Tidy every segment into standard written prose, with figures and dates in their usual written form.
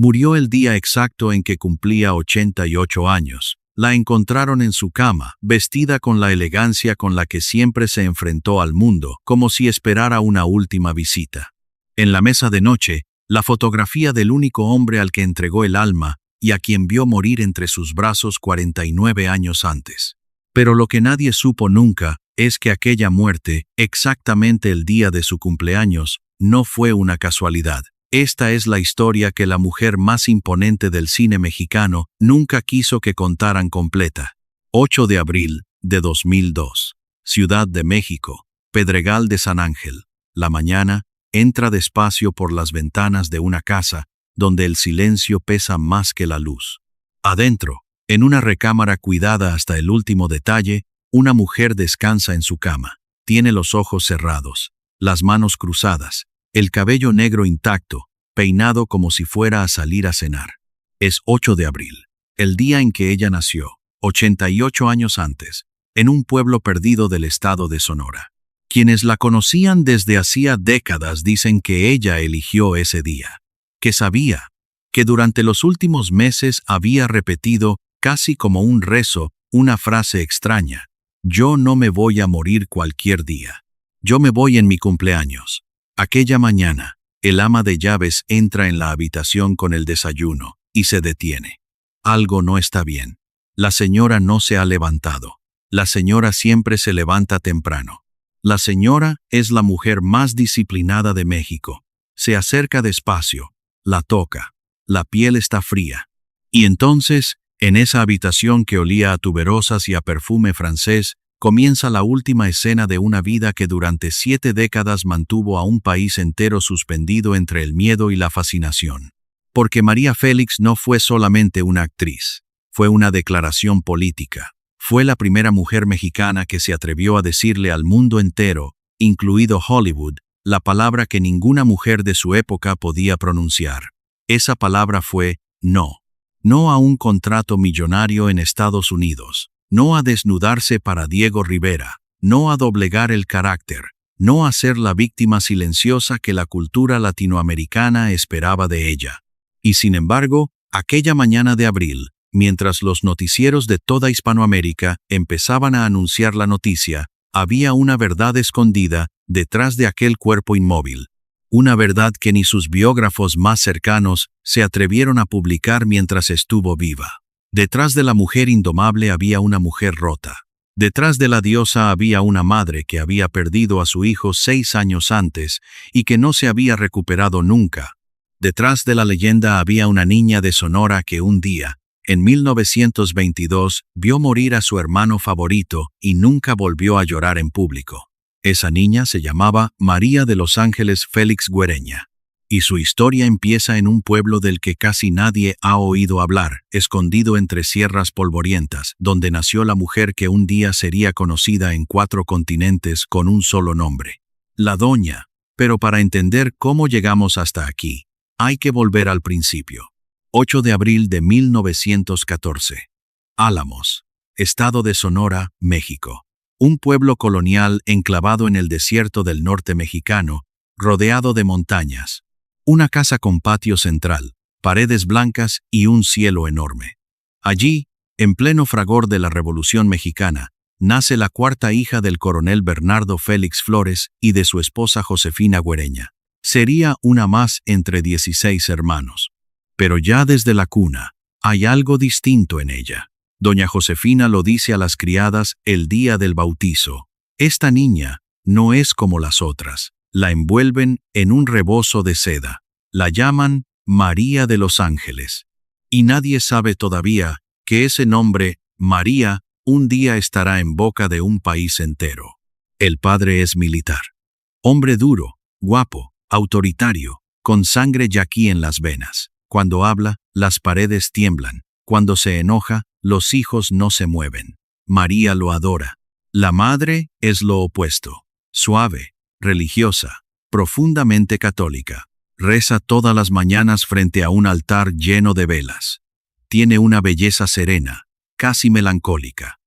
Murió el día exacto en que cumplía 88 años. La encontraron en su cama, vestida con la elegancia con la que siempre se enfrentó al mundo, como si esperara una última visita. En la mesa de noche, la fotografía del único hombre al que entregó el alma y a quien vio morir entre sus brazos 49 años antes. Pero lo que nadie supo nunca es que aquella muerte, exactamente el día de su cumpleaños, no fue una casualidad. Esta es la historia que la mujer más imponente del cine mexicano nunca quiso que contaran completa. 8 de abril de 2002. Ciudad de México, Pedregal de San Ángel. La mañana entra despacio por las ventanas de una casa donde el silencio pesa más que la luz. Adentro, en una recámara cuidada hasta el último detalle, una mujer descansa en su cama. Tiene los ojos cerrados, las manos cruzadas, el cabello negro intacto, peinado como si fuera a salir a cenar. Es 8 de abril, el día en que ella nació, 88 años antes, en un pueblo perdido del estado de Sonora. Quienes la conocían desde hacía décadas dicen que ella eligió ese día, que sabía, que durante los últimos meses había repetido, casi como un rezo, una frase extraña: yo no me voy a morir cualquier día. Yo me voy en mi cumpleaños. Aquella mañana, el ama de llaves entra en la habitación con el desayuno y se detiene. Algo no está bien. La señora no se ha levantado. La señora siempre se levanta temprano. La señora es la mujer más disciplinada de México. Se acerca despacio, la toca. La piel está fría. Y entonces, en esa habitación que olía a tuberosas y a perfume francés, comienza la última escena de una vida que durante 7 décadas mantuvo a un país entero suspendido entre el miedo y la fascinación. Porque María Félix no fue solamente una actriz, fue una declaración política. Fue la primera mujer mexicana que se atrevió a decirle al mundo entero, incluido Hollywood, la palabra que ninguna mujer de su época podía pronunciar. Esa palabra fue no. No a un contrato millonario en Estados Unidos. No a desnudarse para Diego Rivera, no a doblegar el carácter, no a ser la víctima silenciosa que la cultura latinoamericana esperaba de ella. Y sin embargo, aquella mañana de abril, mientras los noticieros de toda Hispanoamérica empezaban a anunciar la noticia, había una verdad escondida detrás de aquel cuerpo inmóvil. Una verdad que ni sus biógrafos más cercanos se atrevieron a publicar mientras estuvo viva. Detrás de la mujer indomable había una mujer rota. Detrás de la diosa había una madre que había perdido a su hijo 6 años antes y que no se había recuperado nunca. Detrás de la leyenda había una niña de Sonora que un día, en 1922, vio morir a su hermano favorito y nunca volvió a llorar en público. Esa niña se llamaba María de los Ángeles Félix Güereña. Y su historia empieza en un pueblo del que casi nadie ha oído hablar, escondido entre sierras polvorientas, donde nació la mujer que un día sería conocida en 4 continentes con un solo nombre: la Doña. Pero para entender cómo llegamos hasta aquí, hay que volver al principio. 8 de abril de 1914. Álamos, estado de Sonora, México. Un pueblo colonial enclavado en el desierto del norte mexicano, rodeado de montañas. Una casa con patio central, paredes blancas y un cielo enorme. Allí, en pleno fragor de la Revolución Mexicana, nace la 4ª hija del coronel Bernardo Félix Flores y de su esposa Josefina Güereña. Sería una más entre 16 hermanos. Pero ya desde la cuna, hay algo distinto en ella. Doña Josefina lo dice a las criadas el día del bautizo. Esta niña no es como las otras. La envuelven en un rebozo de seda. La llaman María de los Ángeles. Y nadie sabe todavía que ese nombre, María, un día estará en boca de un país entero. El padre es militar. Hombre duro, guapo, autoritario, con sangre yaquí en las venas. Cuando habla, las paredes tiemblan. Cuando se enoja, los hijos no se mueven. María lo adora. La madre es lo opuesto. Suave, religiosa, profundamente católica. Reza todas las mañanas frente a un altar lleno de velas. Tiene una belleza serena, casi melancólica.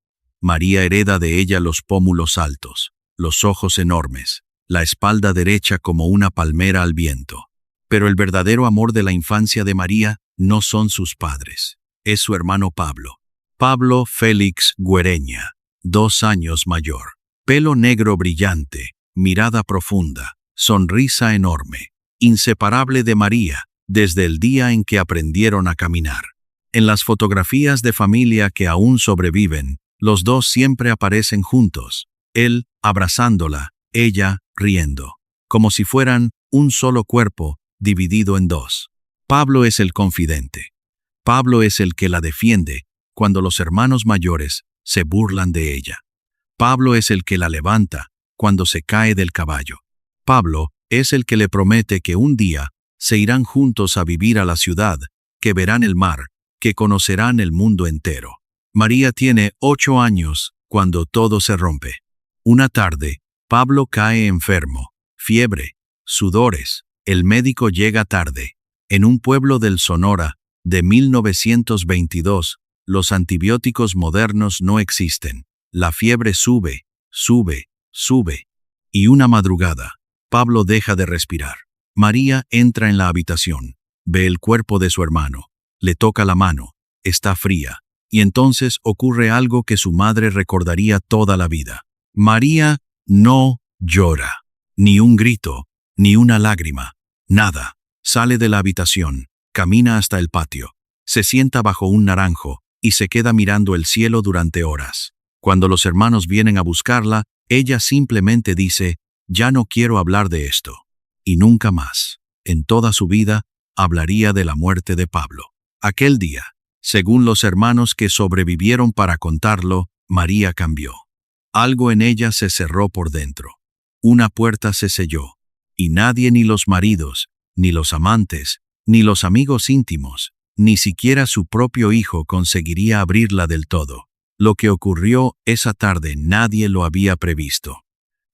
María hereda de ella los pómulos altos, los ojos enormes, la espalda derecha como una palmera al viento. Pero el verdadero amor de la infancia de María no son sus padres. Es su hermano Pablo. Pablo Félix Güereña, 2 años mayor. Pelo negro brillante, mirada profunda, sonrisa enorme, inseparable de María, desde el día en que aprendieron a caminar. En las fotografías de familia que aún sobreviven, los dos siempre aparecen juntos, él abrazándola, ella riendo, como si fueran un solo cuerpo dividido en dos. Pablo es el confidente. Pablo es el que la defiende cuando los hermanos mayores se burlan de ella. Pablo es el que la levanta cuando se cae del caballo. Pablo es el que le promete que un día se irán juntos a vivir a la ciudad, que verán el mar, que conocerán el mundo entero. María tiene 8 años cuando todo se rompe. Una tarde, Pablo cae enfermo, fiebre, sudores. El médico llega tarde. En un pueblo del Sonora, de 1922, los antibióticos modernos no existen. La fiebre sube, sube, sube. Y una madrugada, Pablo deja de respirar. María entra en la habitación, ve el cuerpo de su hermano, le toca la mano, está fría, y entonces ocurre algo que su madre recordaría toda la vida. María no llora, ni un grito, ni una lágrima, nada. Sale de la habitación, camina hasta el patio, se sienta bajo un naranjo y se queda mirando el cielo durante horas. Cuando los hermanos vienen a buscarla, ella simplemente dice, «Ya no quiero hablar de esto». Y nunca más, en toda su vida, hablaría de la muerte de Pablo. Aquel día, según los hermanos que sobrevivieron para contarlo, María cambió. Algo en ella se cerró por dentro. Una puerta se selló, y nadie, ni los maridos, ni los amantes, ni los amigos íntimos, ni siquiera su propio hijo conseguiría abrirla del todo. Lo que ocurrió esa tarde nadie lo había previsto.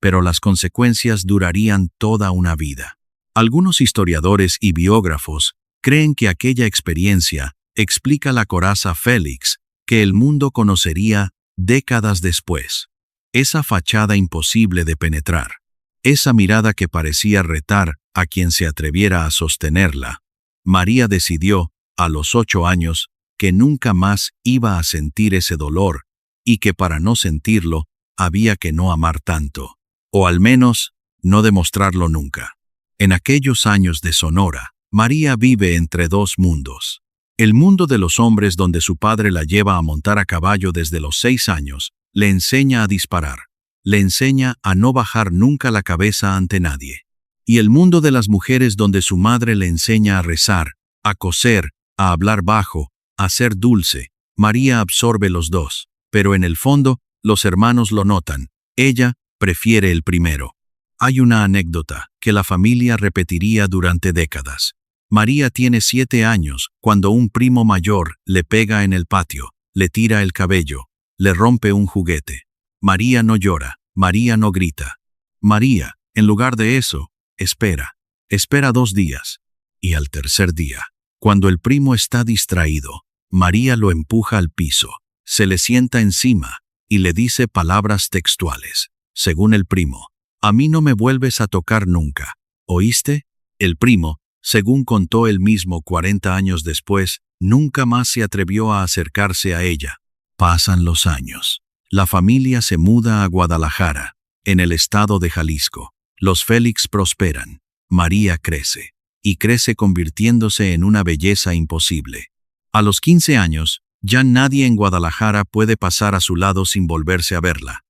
Pero las consecuencias durarían toda una vida. Algunos historiadores y biógrafos creen que aquella experiencia explica la coraza Félix que el mundo conocería décadas después. Esa fachada imposible de penetrar, esa mirada que parecía retar a quien se atreviera a sostenerla. María decidió, a los 8 años, que nunca más iba a sentir ese dolor y que para no sentirlo había que no amar tanto. O al menos, no demostrarlo nunca. En aquellos años de Sonora, María vive entre dos mundos. El mundo de los hombres, donde su padre la lleva a montar a caballo desde los 6 años, le enseña a disparar, le enseña a no bajar nunca la cabeza ante nadie. Y el mundo de las mujeres, donde su madre le enseña a rezar, a coser, a hablar bajo, a ser dulce. María absorbe los dos, pero en el fondo, los hermanos lo notan. Ella prefiere el primero. Hay una anécdota que la familia repetiría durante décadas. María tiene 7 años cuando un primo mayor le pega en el patio, le tira el cabello, le rompe un juguete. María no llora, María no grita. María, en lugar de eso, espera 2 días. Y al tercer día, cuando el primo está distraído, María lo empuja al piso, se le sienta encima y le dice palabras textuales. Según el primo, «A mí no me vuelves a tocar nunca, ¿oíste?» El primo, según contó él mismo 40 años después, nunca más se atrevió a acercarse a ella. Pasan los años. La familia se muda a Guadalajara, en el estado de Jalisco. Los Félix prosperan. María crece. Y crece convirtiéndose en una belleza imposible. A los 15 años, ya nadie en Guadalajara puede pasar a su lado sin volverse a verla.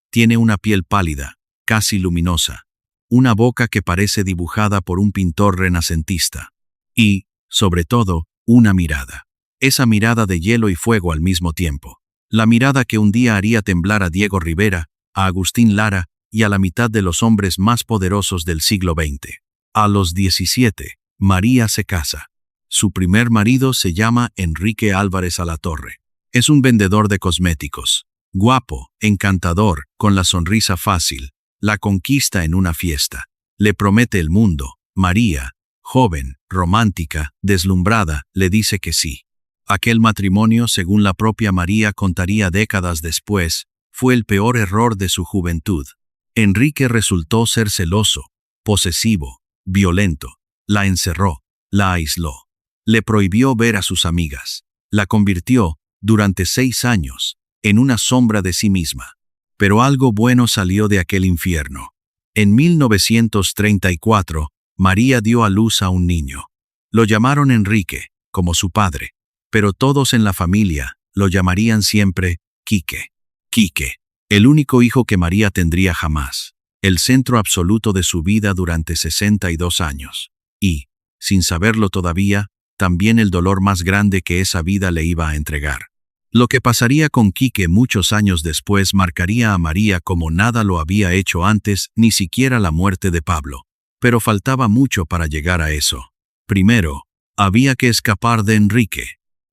Tiene una piel pálida, casi luminosa, una boca que parece dibujada por un pintor renacentista. Y, sobre todo, una mirada. Esa mirada de hielo y fuego al mismo tiempo. La mirada que un día haría temblar a Diego Rivera, a Agustín Lara y a la mitad de los hombres más poderosos del siglo XX. A los 17, María se casa. Su primer marido se llama Enrique Álvarez Alatorre. Es un vendedor de cosméticos. Guapo, encantador, con la sonrisa fácil. La conquista en una fiesta. Le promete el mundo. María, joven, romántica, deslumbrada, le dice que sí. Aquel matrimonio, según la propia María contaría décadas después, fue el peor error de su juventud. Enrique resultó ser celoso, posesivo, violento. La encerró, la aisló. Le prohibió ver a sus amigas. La convirtió, durante 6 años, en una sombra de sí misma. Pero algo bueno salió de aquel infierno. En 1934, María dio a luz a un niño. Lo llamaron Enrique, como su padre, pero todos en la familia lo llamarían siempre Quique. Quique, el único hijo que María tendría jamás, el centro absoluto de su vida durante 62 años. Y, sin saberlo todavía, también el dolor más grande que esa vida le iba a entregar. Lo que pasaría con Quique muchos años después marcaría a María como nada lo había hecho antes, ni siquiera la muerte de Pablo. Pero faltaba mucho para llegar a eso. Primero, había que escapar de Enrique.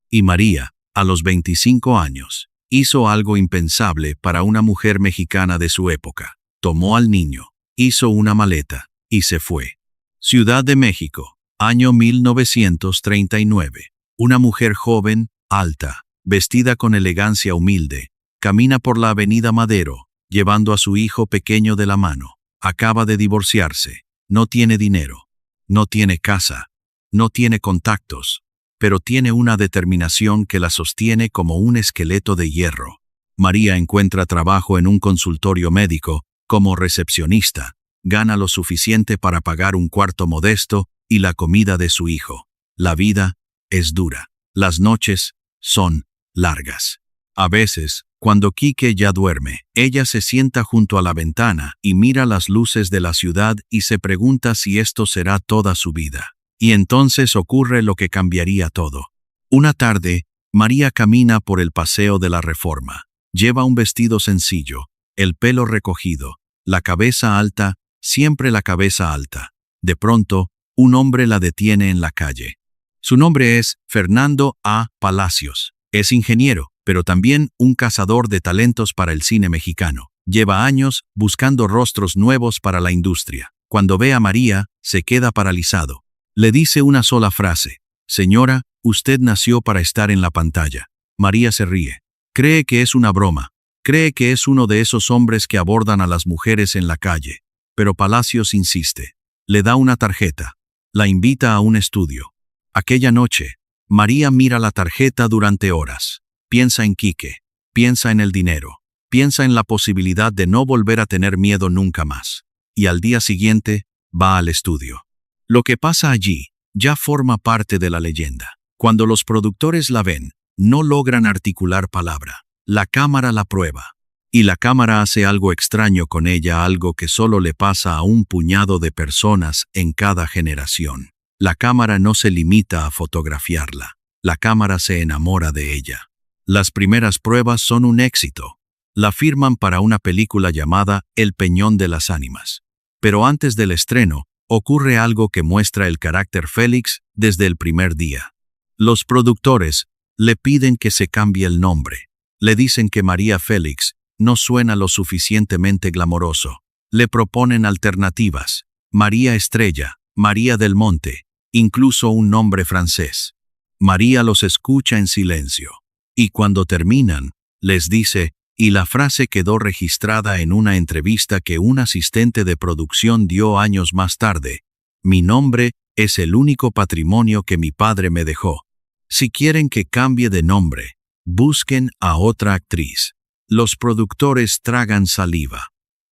Y María, a los 25 años, hizo algo impensable para una mujer mexicana de su época. Tomó al niño, hizo una maleta, y se fue. Ciudad de México, año 1939. Una mujer joven, alta, vestida con elegancia humilde, camina por la avenida Madero, llevando a su hijo pequeño de la mano. Acaba de divorciarse, no tiene dinero, no tiene casa, no tiene contactos, pero tiene una determinación que la sostiene como un esqueleto de hierro. María encuentra trabajo en un consultorio médico, como recepcionista, gana lo suficiente para pagar un cuarto modesto y la comida de su hijo. La vida es dura, las noches son largas. A veces, cuando Quique ya duerme, ella se sienta junto a la ventana y mira las luces de la ciudad y se pregunta si esto será toda su vida. Y entonces ocurre lo que cambiaría todo. Una tarde, María camina por el Paseo de la Reforma. Lleva un vestido sencillo, el pelo recogido, la cabeza alta, siempre la cabeza alta. De pronto, un hombre la detiene en la calle. Su nombre es Fernando A. Palacios. Es ingeniero, pero también un cazador de talentos para el cine mexicano. Lleva años buscando rostros nuevos para la industria. Cuando ve a María, se queda paralizado. Le dice una sola frase: «Señora, usted nació para estar en la pantalla». María se ríe. Cree que es una broma. Cree que es uno de esos hombres que abordan a las mujeres en la calle. Pero Palacios insiste. Le da una tarjeta. La invita a un estudio. Aquella noche, María mira la tarjeta durante horas. Piensa en Quique. Piensa en el dinero. Piensa en la posibilidad de no volver a tener miedo nunca más. Y al día siguiente, va al estudio. Lo que pasa allí ya forma parte de la leyenda. Cuando los productores la ven, no logran articular palabra. La cámara la prueba. Y la cámara hace algo extraño con ella, algo que solo le pasa a un puñado de personas en cada generación. La cámara no se limita a fotografiarla. La cámara se enamora de ella. Las primeras pruebas son un éxito. La firman para una película llamada El Peñón de las Ánimas. Pero antes del estreno, ocurre algo que muestra el carácter Félix desde el primer día. Los productores le piden que se cambie el nombre. Le dicen que María Félix no suena lo suficientemente glamoroso. Le proponen alternativas: María Estrella, María del Monte, incluso un nombre francés. María los escucha en silencio. Y cuando terminan, les dice, y la frase quedó registrada en una entrevista que un asistente de producción dio años más tarde: «Mi nombre es el único patrimonio que mi padre me dejó. Si quieren que cambie de nombre, busquen a otra actriz». Los productores tragan saliva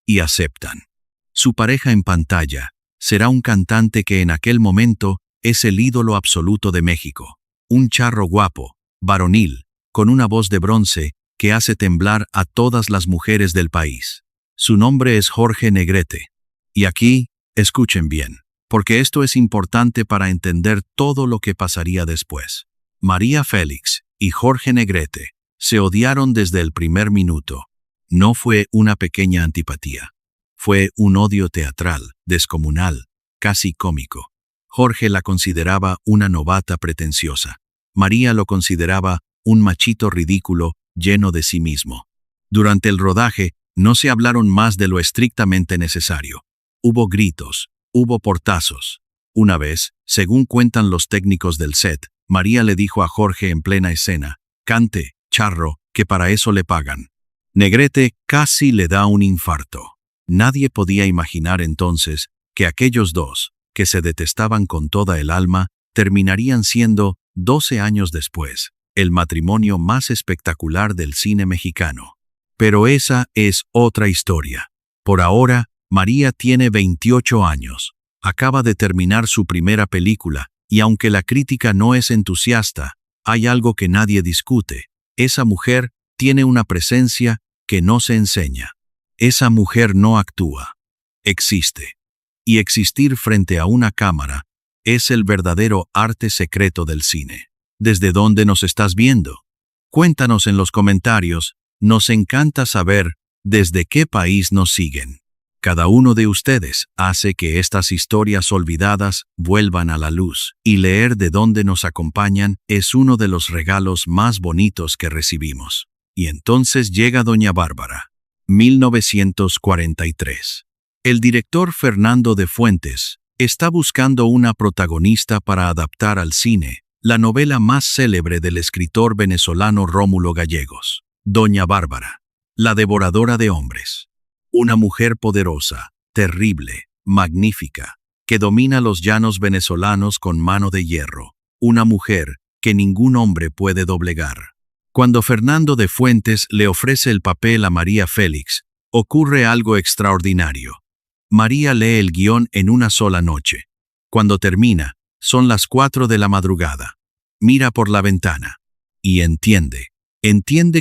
y aceptan. Su pareja en pantalla será un cantante que en aquel momento es el ídolo absoluto de México. Un charro guapo, varonil, con una voz de bronce que hace temblar a todas las mujeres del país. Su nombre es Jorge Negrete. Y aquí, escuchen bien, porque esto es importante para entender todo lo que pasaría después. María Félix y Jorge Negrete se odiaron desde el primer minuto. No fue una pequeña antipatía. Fue un odio teatral, descomunal, casi cómico. Jorge la consideraba una novata pretenciosa. María lo consideraba un machito ridículo, lleno de sí mismo. Durante el rodaje, no se hablaron más de lo estrictamente necesario. Hubo gritos, hubo portazos. Una vez, según cuentan los técnicos del set, María le dijo a Jorge en plena escena: «Cante, charro, que para eso le pagan». Negrete casi le da un infarto. Nadie podía imaginar entonces que aquellos dos, que se detestaban con toda el alma, terminarían siendo, 12 años después, el matrimonio más espectacular del cine mexicano. Pero esa es otra historia. Por ahora, María tiene 28 años. Acaba de terminar su primera película, y aunque la crítica no es entusiasta, hay algo que nadie discute. Esa mujer tiene una presencia que no se enseña. Esa mujer no actúa. Existe. Y existir frente a una cámara es el verdadero arte secreto del cine. ¿Desde dónde nos estás viendo? Cuéntanos en los comentarios. Nos encanta saber desde qué país nos siguen. Cada uno de ustedes hace que estas historias olvidadas vuelvan a la luz, y leer de dónde nos acompañan es uno de los regalos más bonitos que recibimos. Y entonces llega Doña Bárbara, 1943. El director Fernando de Fuentes está buscando una protagonista para adaptar al cine la novela más célebre del escritor venezolano Rómulo Gallegos, Doña Bárbara, la devoradora de hombres. Una mujer poderosa, terrible, magnífica, que domina los llanos venezolanos con mano de hierro. Una mujer que ningún hombre puede doblegar. Cuando Fernando de Fuentes le ofrece el papel a María Félix, ocurre algo extraordinario. María lee el guión en una sola noche. Cuando termina, son las 4 de la madrugada. Mira por la ventana y entiende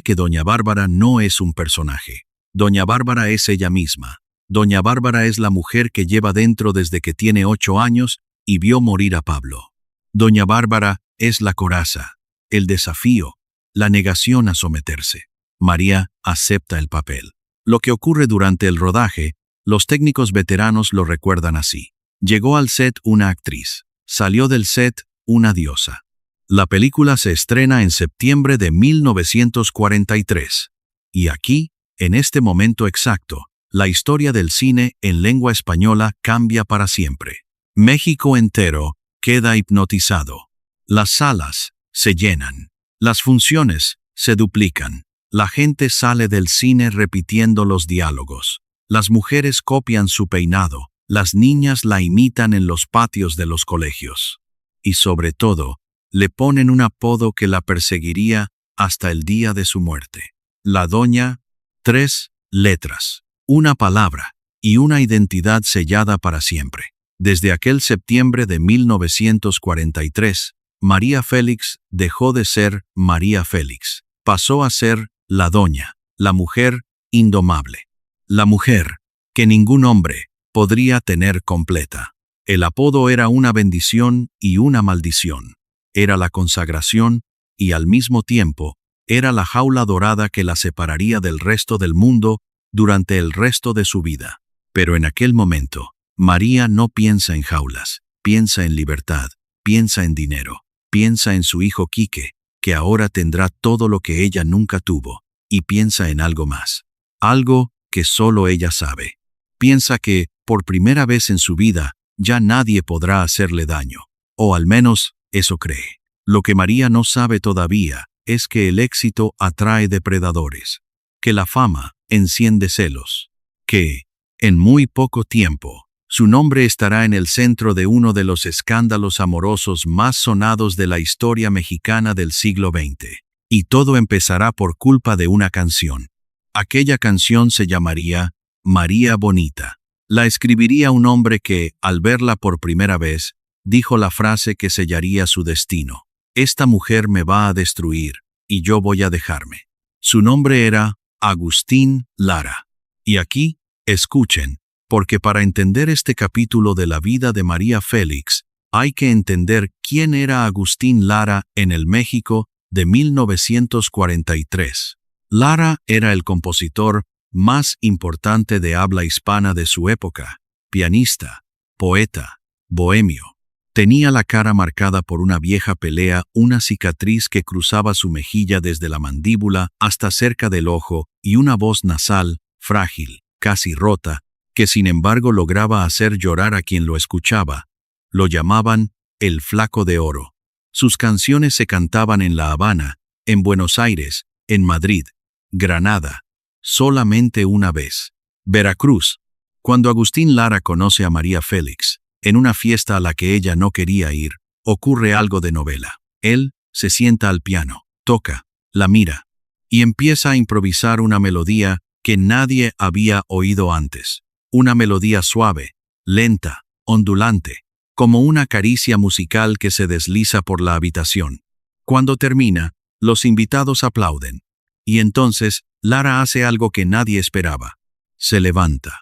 que Doña Bárbara no es un personaje. Doña Bárbara es ella misma. Doña Bárbara es la mujer que lleva dentro desde que tiene 8 años y vio morir a Pablo. Doña Bárbara es la coraza, el desafío, la negación a someterse. María acepta el papel. Lo que ocurre durante el rodaje, los técnicos veteranos lo recuerdan así. Llegó al set una actriz. Salió del set una diosa. La película se estrena en septiembre de 1943. Y aquí, en este momento exacto, la historia del cine en lengua española cambia para siempre. México entero queda hipnotizado. Las salas se llenan. Las funciones se duplican. La gente sale del cine repitiendo los diálogos. Las mujeres copian su peinado. Las niñas la imitan en los patios de los colegios. Y sobre todo, le ponen un apodo que la perseguiría hasta el día de su muerte. La Doña. 3 letras, una palabra y una identidad sellada para siempre. Desde aquel septiembre de 1943, María Félix dejó de ser María Félix. Pasó a ser la Doña, la mujer indomable. La mujer que ningún hombre podría tener completa. El apodo era una bendición y una maldición. Era la consagración y al mismo tiempo era la jaula dorada que la separaría del resto del mundo durante el resto de su vida. Pero en aquel momento, María no piensa en jaulas, piensa en libertad, piensa en dinero, piensa en su hijo Quique, que ahora tendrá todo lo que ella nunca tuvo, y piensa en algo más. Algo que solo ella sabe. Piensa que, por primera vez en su vida, ya nadie podrá hacerle daño. O al menos, eso cree. Lo que María no sabe todavía es que el éxito atrae depredadores, que la fama enciende celos, que, en muy poco tiempo, su nombre estará en el centro de uno de los escándalos amorosos más sonados de la historia mexicana del siglo XX. Y todo empezará por culpa de una canción. Aquella canción se llamaría María Bonita. La escribiría un hombre que, al verla por primera vez, dijo la frase que sellaría su destino. Esta mujer me va a destruir, y yo voy a dejarme. Su nombre era Agustín Lara. Y aquí, escuchen, porque para entender este capítulo de la vida de María Félix, hay que entender quién era Agustín Lara en el México de 1943. Lara era el compositor más importante de habla hispana de su época, pianista, poeta, bohemio. Tenía la cara marcada por una vieja pelea, una cicatriz que cruzaba su mejilla desde la mandíbula hasta cerca del ojo y una voz nasal, frágil, casi rota, que sin embargo lograba hacer llorar a quien lo escuchaba. Lo llamaban el Flaco de Oro. Sus canciones se cantaban en La Habana, en Buenos Aires, en Madrid, Granada, solamente una vez. Veracruz. Cuando Agustín Lara conoce a María Félix, en una fiesta a la que ella no quería ir, ocurre algo de novela. Él se sienta al piano, toca, la mira, y empieza a improvisar una melodía que nadie había oído antes. Una melodía suave, lenta, ondulante, como una caricia musical que se desliza por la habitación. Cuando termina, los invitados aplauden. Y entonces, Lara hace algo que nadie esperaba. Se levanta.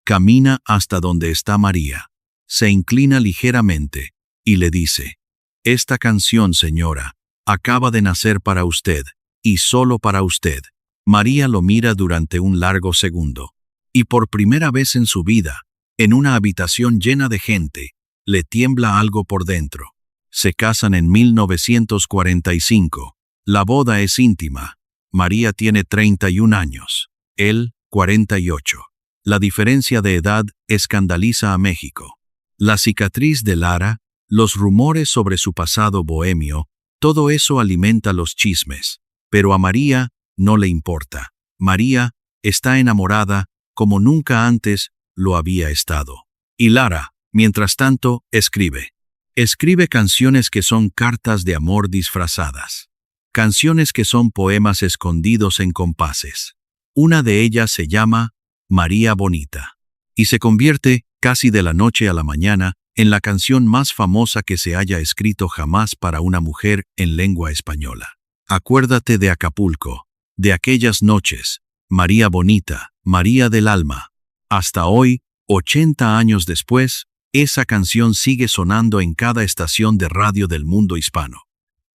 Camina hasta donde está María. Se inclina ligeramente y le dice: «Esta canción, señora, acaba de nacer para usted, y solo para usted». María lo mira durante un largo segundo. Y por primera vez en su vida, en una habitación llena de gente, le tiembla algo por dentro. Se casan en 1945. La boda es íntima. María tiene 31 años. Él, 48. La diferencia de edad escandaliza a México. La cicatriz de Lara, los rumores sobre su pasado bohemio, todo eso alimenta los chismes. Pero a María no le importa. María está enamorada como nunca antes lo había estado. Y Lara, mientras tanto, escribe. Escribe canciones que son cartas de amor disfrazadas. Canciones que son poemas escondidos en compases. Una de ellas se llama María Bonita. Y se convierte, casi de la noche a la mañana, en la canción más famosa que se haya escrito jamás para una mujer en lengua española. Acuérdate de Acapulco, de aquellas noches, María Bonita, María del alma. Hasta hoy, 80 años después, esa canción sigue sonando en cada estación de radio del mundo hispano.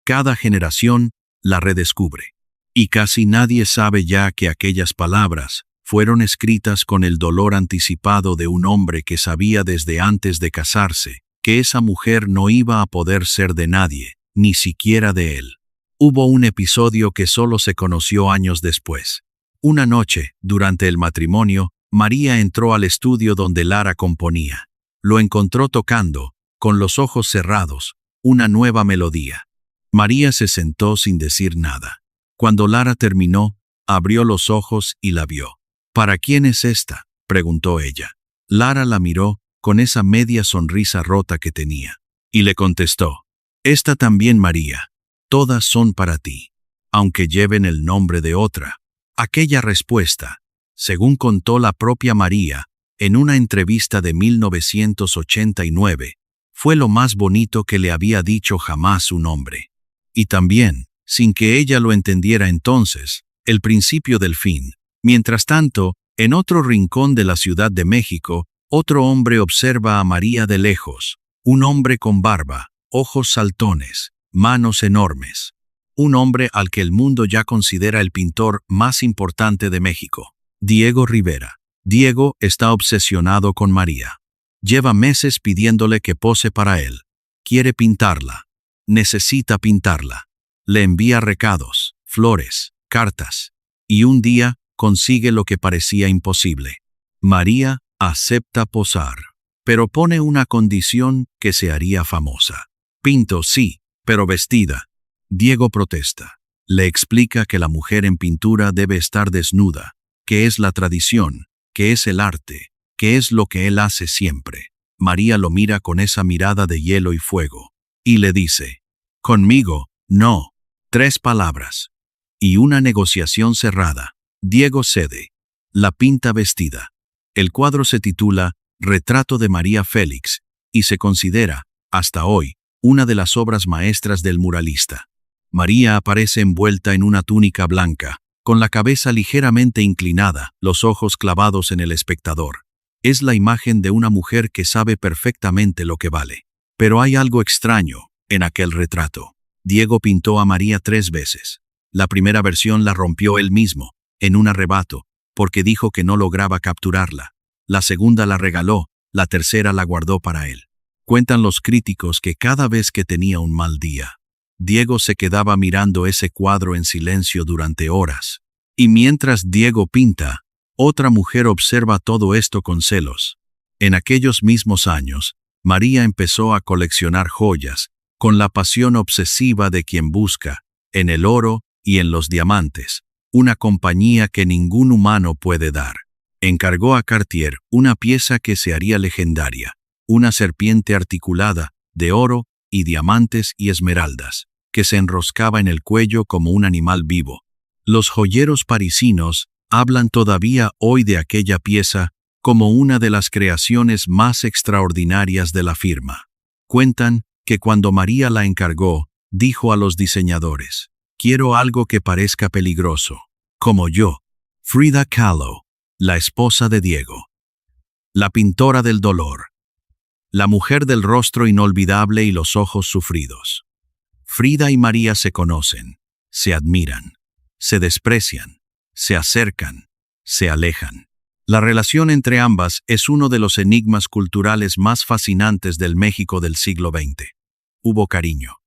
Cada generación la redescubre. Y casi nadie sabe ya que aquellas palabras fueron escritas con el dolor anticipado de un hombre que sabía desde antes de casarse que esa mujer no iba a poder ser de nadie, ni siquiera de él. Hubo un episodio que solo se conoció años después. Una noche, durante el matrimonio, María entró al estudio donde Lara componía. Lo encontró tocando, con los ojos cerrados, una nueva melodía. María se sentó sin decir nada. Cuando Lara terminó, abrió los ojos y la vio. «¿Para quién es esta?», preguntó ella. Lara la miró con esa media sonrisa rota que tenía, y le contestó: «Esta también, María. Todas son para ti, aunque lleven el nombre de otra». Aquella respuesta, según contó la propia María, en una entrevista de 1989, fue lo más bonito que le había dicho jamás un hombre. Y también, sin que ella lo entendiera entonces, el principio del fin. Mientras tanto, en otro rincón de la Ciudad de México, otro hombre observa a María de lejos. Un hombre con barba, ojos saltones, manos enormes. Un hombre al que el mundo ya considera el pintor más importante de México, Diego Rivera. Diego está obsesionado con María. Lleva meses pidiéndole que pose para él. Quiere pintarla. Necesita pintarla. Le envía recados, flores, cartas. Y un día consigue lo que parecía imposible. María acepta posar, pero pone una condición que se haría famosa. «Pinto, sí, pero vestida». Diego protesta. Le explica que la mujer en pintura debe estar desnuda, que es la tradición, que es el arte, que es lo que él hace siempre. María lo mira con esa mirada de hielo y fuego, y le dice: «Conmigo, no». 3 palabras. Y una negociación cerrada. Diego cede. La pinta vestida. El cuadro se titula Retrato de María Félix, y se considera, hasta hoy, una de las obras maestras del muralista. María aparece envuelta en una túnica blanca, con la cabeza ligeramente inclinada, los ojos clavados en el espectador. Es la imagen de una mujer que sabe perfectamente lo que vale. Pero hay algo extraño en aquel retrato. Diego pintó a María 3 veces. La primera versión la rompió él mismo, en un arrebato, porque dijo que no lograba capturarla. La segunda la regaló, la tercera la guardó para él. Cuentan los críticos que cada vez que tenía un mal día, Diego se quedaba mirando ese cuadro en silencio durante horas. Y mientras Diego pinta, otra mujer observa todo esto con celos. En aquellos mismos años, María empezó a coleccionar joyas, con la pasión obsesiva de quien busca, en el oro y en los diamantes, una compañía que ningún humano puede dar. Encargó a Cartier una pieza que se haría legendaria, una serpiente articulada, de oro, y diamantes y esmeraldas, que se enroscaba en el cuello como un animal vivo. Los joyeros parisinos hablan todavía hoy de aquella pieza como una de las creaciones más extraordinarias de la firma. Cuentan que cuando María la encargó, dijo a los diseñadores: «Quiero algo que parezca peligroso, como yo». Frida Kahlo, la esposa de Diego. La pintora del dolor. La mujer del rostro inolvidable y los ojos sufridos. Frida y María se conocen, se admiran, se desprecian, se acercan, se alejan. La relación entre ambas es uno de los enigmas culturales más fascinantes del México del siglo XX. Hubo cariño.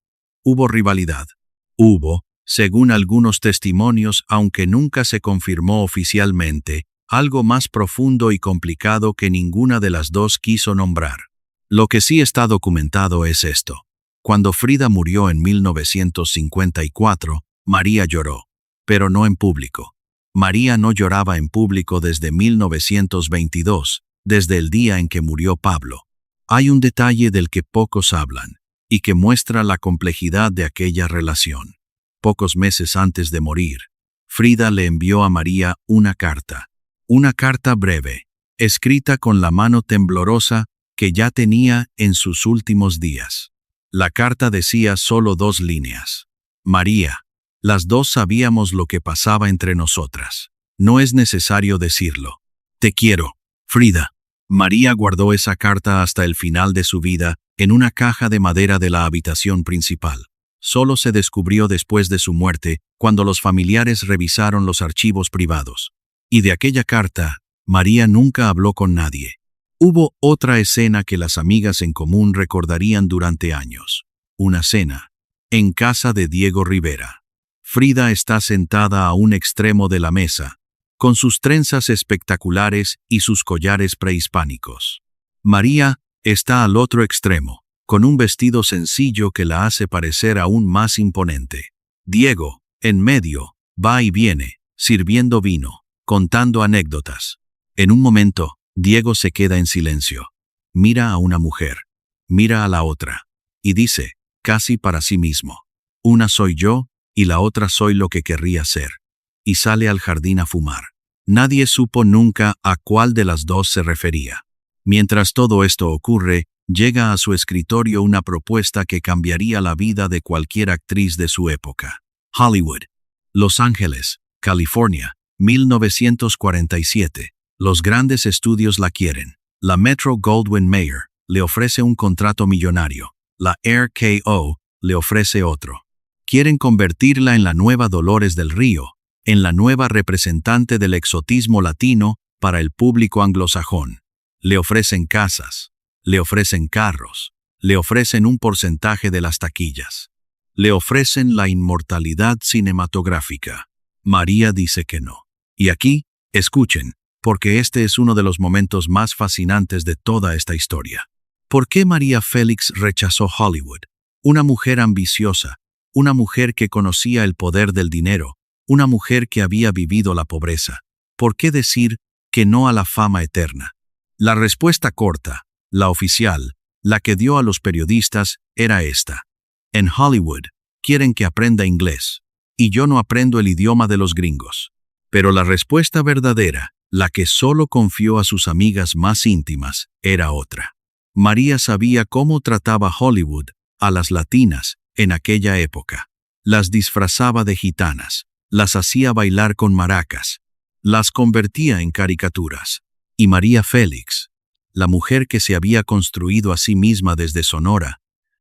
Hubo rivalidad. Hubo, según algunos testimonios, aunque nunca se confirmó oficialmente, algo más profundo y complicado que ninguna de las dos quiso nombrar. Lo que sí está documentado es esto. Cuando Frida murió en 1954, María lloró, pero no en público. María no lloraba en público desde 1922, desde el día en que murió Pablo. Hay un detalle del que pocos hablan, y que muestra la complejidad de aquella relación. Pocos meses antes de morir, Frida le envió a María una carta breve, escrita con la mano temblorosa que ya tenía en sus últimos días. La carta decía solo 2 líneas. María, las dos sabíamos lo que pasaba entre nosotras. No es necesario decirlo. Te quiero, Frida. María guardó esa carta hasta el final de su vida en una caja de madera de la habitación principal. Solo se descubrió después de su muerte, cuando los familiares revisaron los archivos privados. Y de aquella carta, María nunca habló con nadie. Hubo otra escena que las amigas en común recordarían durante años. Una cena, en casa de Diego Rivera. Frida está sentada a un extremo de la mesa, con sus trenzas espectaculares y sus collares prehispánicos. María está al otro extremo, con un vestido sencillo que la hace parecer aún más imponente. Diego, en medio, va y viene, sirviendo vino, contando anécdotas. En un momento, Diego se queda en silencio. Mira a una mujer, mira a la otra, y dice, casi para sí mismo: una soy yo, y la otra soy lo que querría ser. Y sale al jardín a fumar. Nadie supo nunca a cuál de las dos se refería. Mientras todo esto ocurre, llega a su escritorio una propuesta que cambiaría la vida de cualquier actriz de su época. Hollywood. Los Ángeles, California, 1947. Los grandes estudios la quieren. La Metro-Goldwyn-Mayer le ofrece un contrato millonario. La RKO le ofrece otro. Quieren convertirla en la nueva Dolores del Río, en la nueva representante del exotismo latino para el público anglosajón. Le ofrecen casas, le ofrecen carros, le ofrecen un porcentaje de las taquillas. Le ofrecen la inmortalidad cinematográfica. María dice que no. Y aquí, escuchen, porque este es uno de los momentos más fascinantes de toda esta historia. ¿Por qué María Félix rechazó Hollywood? Una mujer ambiciosa, una mujer que conocía el poder del dinero, una mujer que había vivido la pobreza. ¿Por qué decir que no a la fama eterna? La respuesta corta, la oficial, la que dio a los periodistas, era esta. En Hollywood, quieren que aprenda inglés, y yo no aprendo el idioma de los gringos. Pero la respuesta verdadera, la que solo confió a sus amigas más íntimas, era otra. María sabía cómo trataba Hollywood a las latinas en aquella época. Las disfrazaba de gitanas, las hacía bailar con maracas, las convertía en caricaturas. Y María Félix, la mujer que se había construido a sí misma desde Sonora,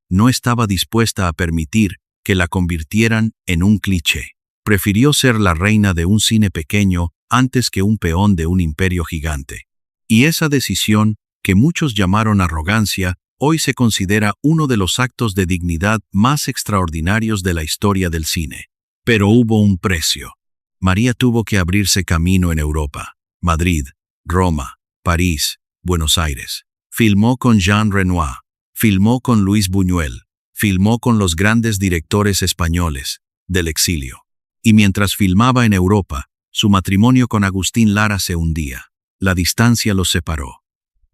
no estaba dispuesta a permitir que la convirtieran en un cliché. Prefirió ser la reina de un cine pequeño antes que un peón de un imperio gigante. Y esa decisión, que muchos llamaron arrogancia, hoy se considera uno de los actos de dignidad más extraordinarios de la historia del cine. Pero hubo un precio. María tuvo que abrirse camino en Europa, Madrid, Roma, París, Buenos Aires. Filmó con Jean Renoir, filmó con Luis Buñuel, filmó con los grandes directores españoles del exilio. Y mientras filmaba en Europa, su matrimonio con Agustín Lara se hundía. La distancia los separó.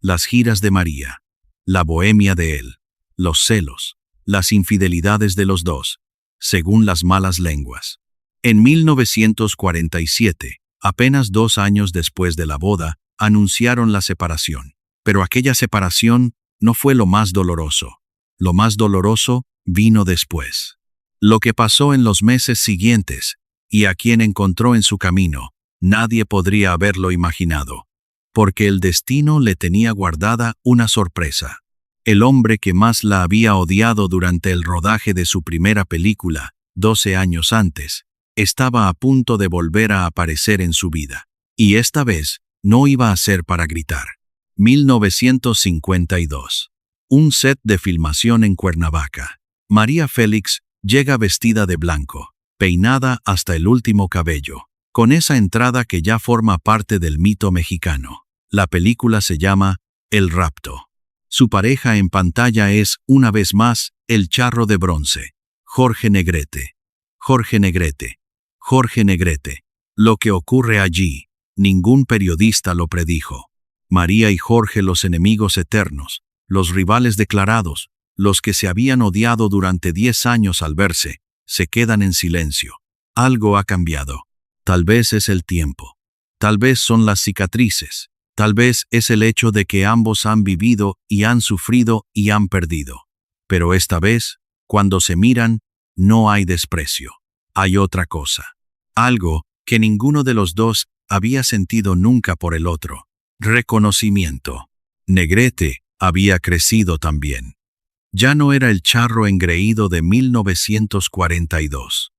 Las giras de María, la bohemia de él, los celos, las infidelidades de los dos, según las malas lenguas. En 1947, apenas 2 años después de la boda, anunciaron la separación. Pero aquella separación no fue lo más doloroso. Lo más doloroso vino después. Lo que pasó en los meses siguientes, y a quien encontró en su camino, nadie podría haberlo imaginado, porque el destino le tenía guardada una sorpresa. El hombre que más la había odiado durante el rodaje de su primera película, 12 años antes, estaba a punto de volver a aparecer en su vida. Y esta vez no iba a ser para gritar. 1952. Un set de filmación en Cuernavaca. María Félix llega vestida de blanco, peinada hasta el último cabello, con esa entrada que ya forma parte del mito mexicano. La película se llama El rapto. Su pareja en pantalla es, una vez más, el charro de bronce, Jorge Negrete. Jorge Negrete. Jorge Negrete. Lo que ocurre allí, ningún periodista lo predijo. María y Jorge, los enemigos eternos, los rivales declarados, los que se habían odiado durante 10 años al verse, se quedan en silencio. Algo ha cambiado. Tal vez es el tiempo. Tal vez son las cicatrices. Tal vez es el hecho de que ambos han vivido y han sufrido y han perdido. Pero esta vez, cuando se miran, no hay desprecio. Hay otra cosa. Algo que ninguno de los dos había sentido nunca por el otro. Reconocimiento. Negrete había crecido también. Ya no era el charro engreído de 1942.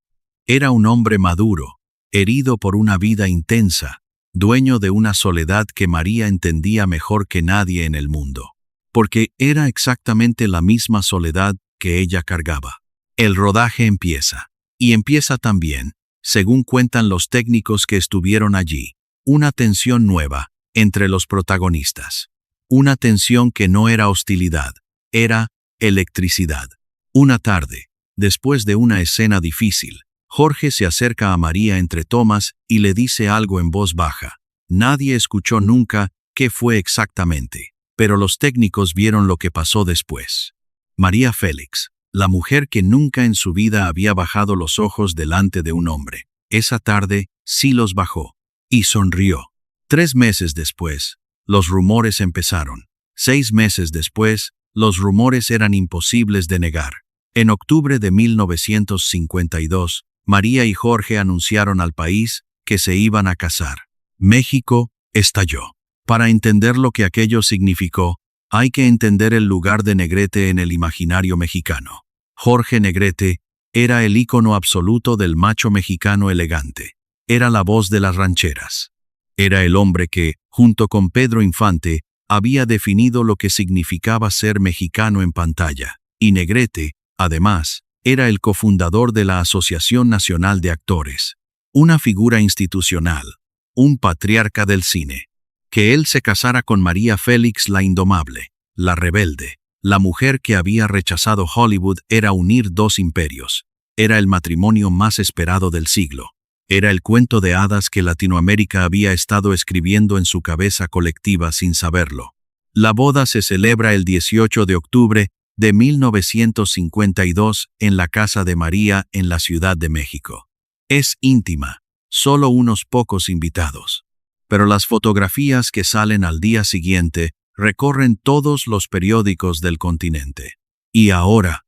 Era un hombre maduro, herido por una vida intensa, dueño de una soledad que María entendía mejor que nadie en el mundo, porque era exactamente la misma soledad que ella cargaba. El rodaje empieza, y empieza también, según cuentan los técnicos que estuvieron allí, una tensión nueva entre los protagonistas. Una tensión que no era hostilidad, era electricidad. Una tarde, después de una escena difícil, Jorge se acerca a María entre tomas y le dice algo en voz baja. Nadie escuchó nunca qué fue exactamente, pero los técnicos vieron lo que pasó después. María Félix, la mujer que nunca en su vida había bajado los ojos delante de un hombre, esa tarde sí los bajó, y sonrió. 3 meses después, los rumores empezaron. 6 meses después, los rumores eran imposibles de negar. En octubre de 1952, María y Jorge anunciaron al país que se iban a casar. México estalló. Para entender lo que aquello significó, hay que entender el lugar de Negrete en el imaginario mexicano. Jorge Negrete era el ícono absoluto del macho mexicano elegante. Era la voz de las rancheras. Era el hombre que, junto con Pedro Infante, había definido lo que significaba ser mexicano en pantalla. Y Negrete, además, era el cofundador de la Asociación Nacional de Actores. Una figura institucional, un patriarca del cine. Que él se casara con María Félix la indomable, la rebelde, la mujer que había rechazado Hollywood era unir 2 imperios. Era el matrimonio más esperado del siglo. Era el cuento de hadas que Latinoamérica había estado escribiendo en su cabeza colectiva sin saberlo. La boda se celebra el 18 de octubre de 1952 en la casa de María en la Ciudad de México. Es íntima, solo unos pocos invitados. Pero las fotografías que salen al día siguiente recorren todos los periódicos del continente. Y ahora,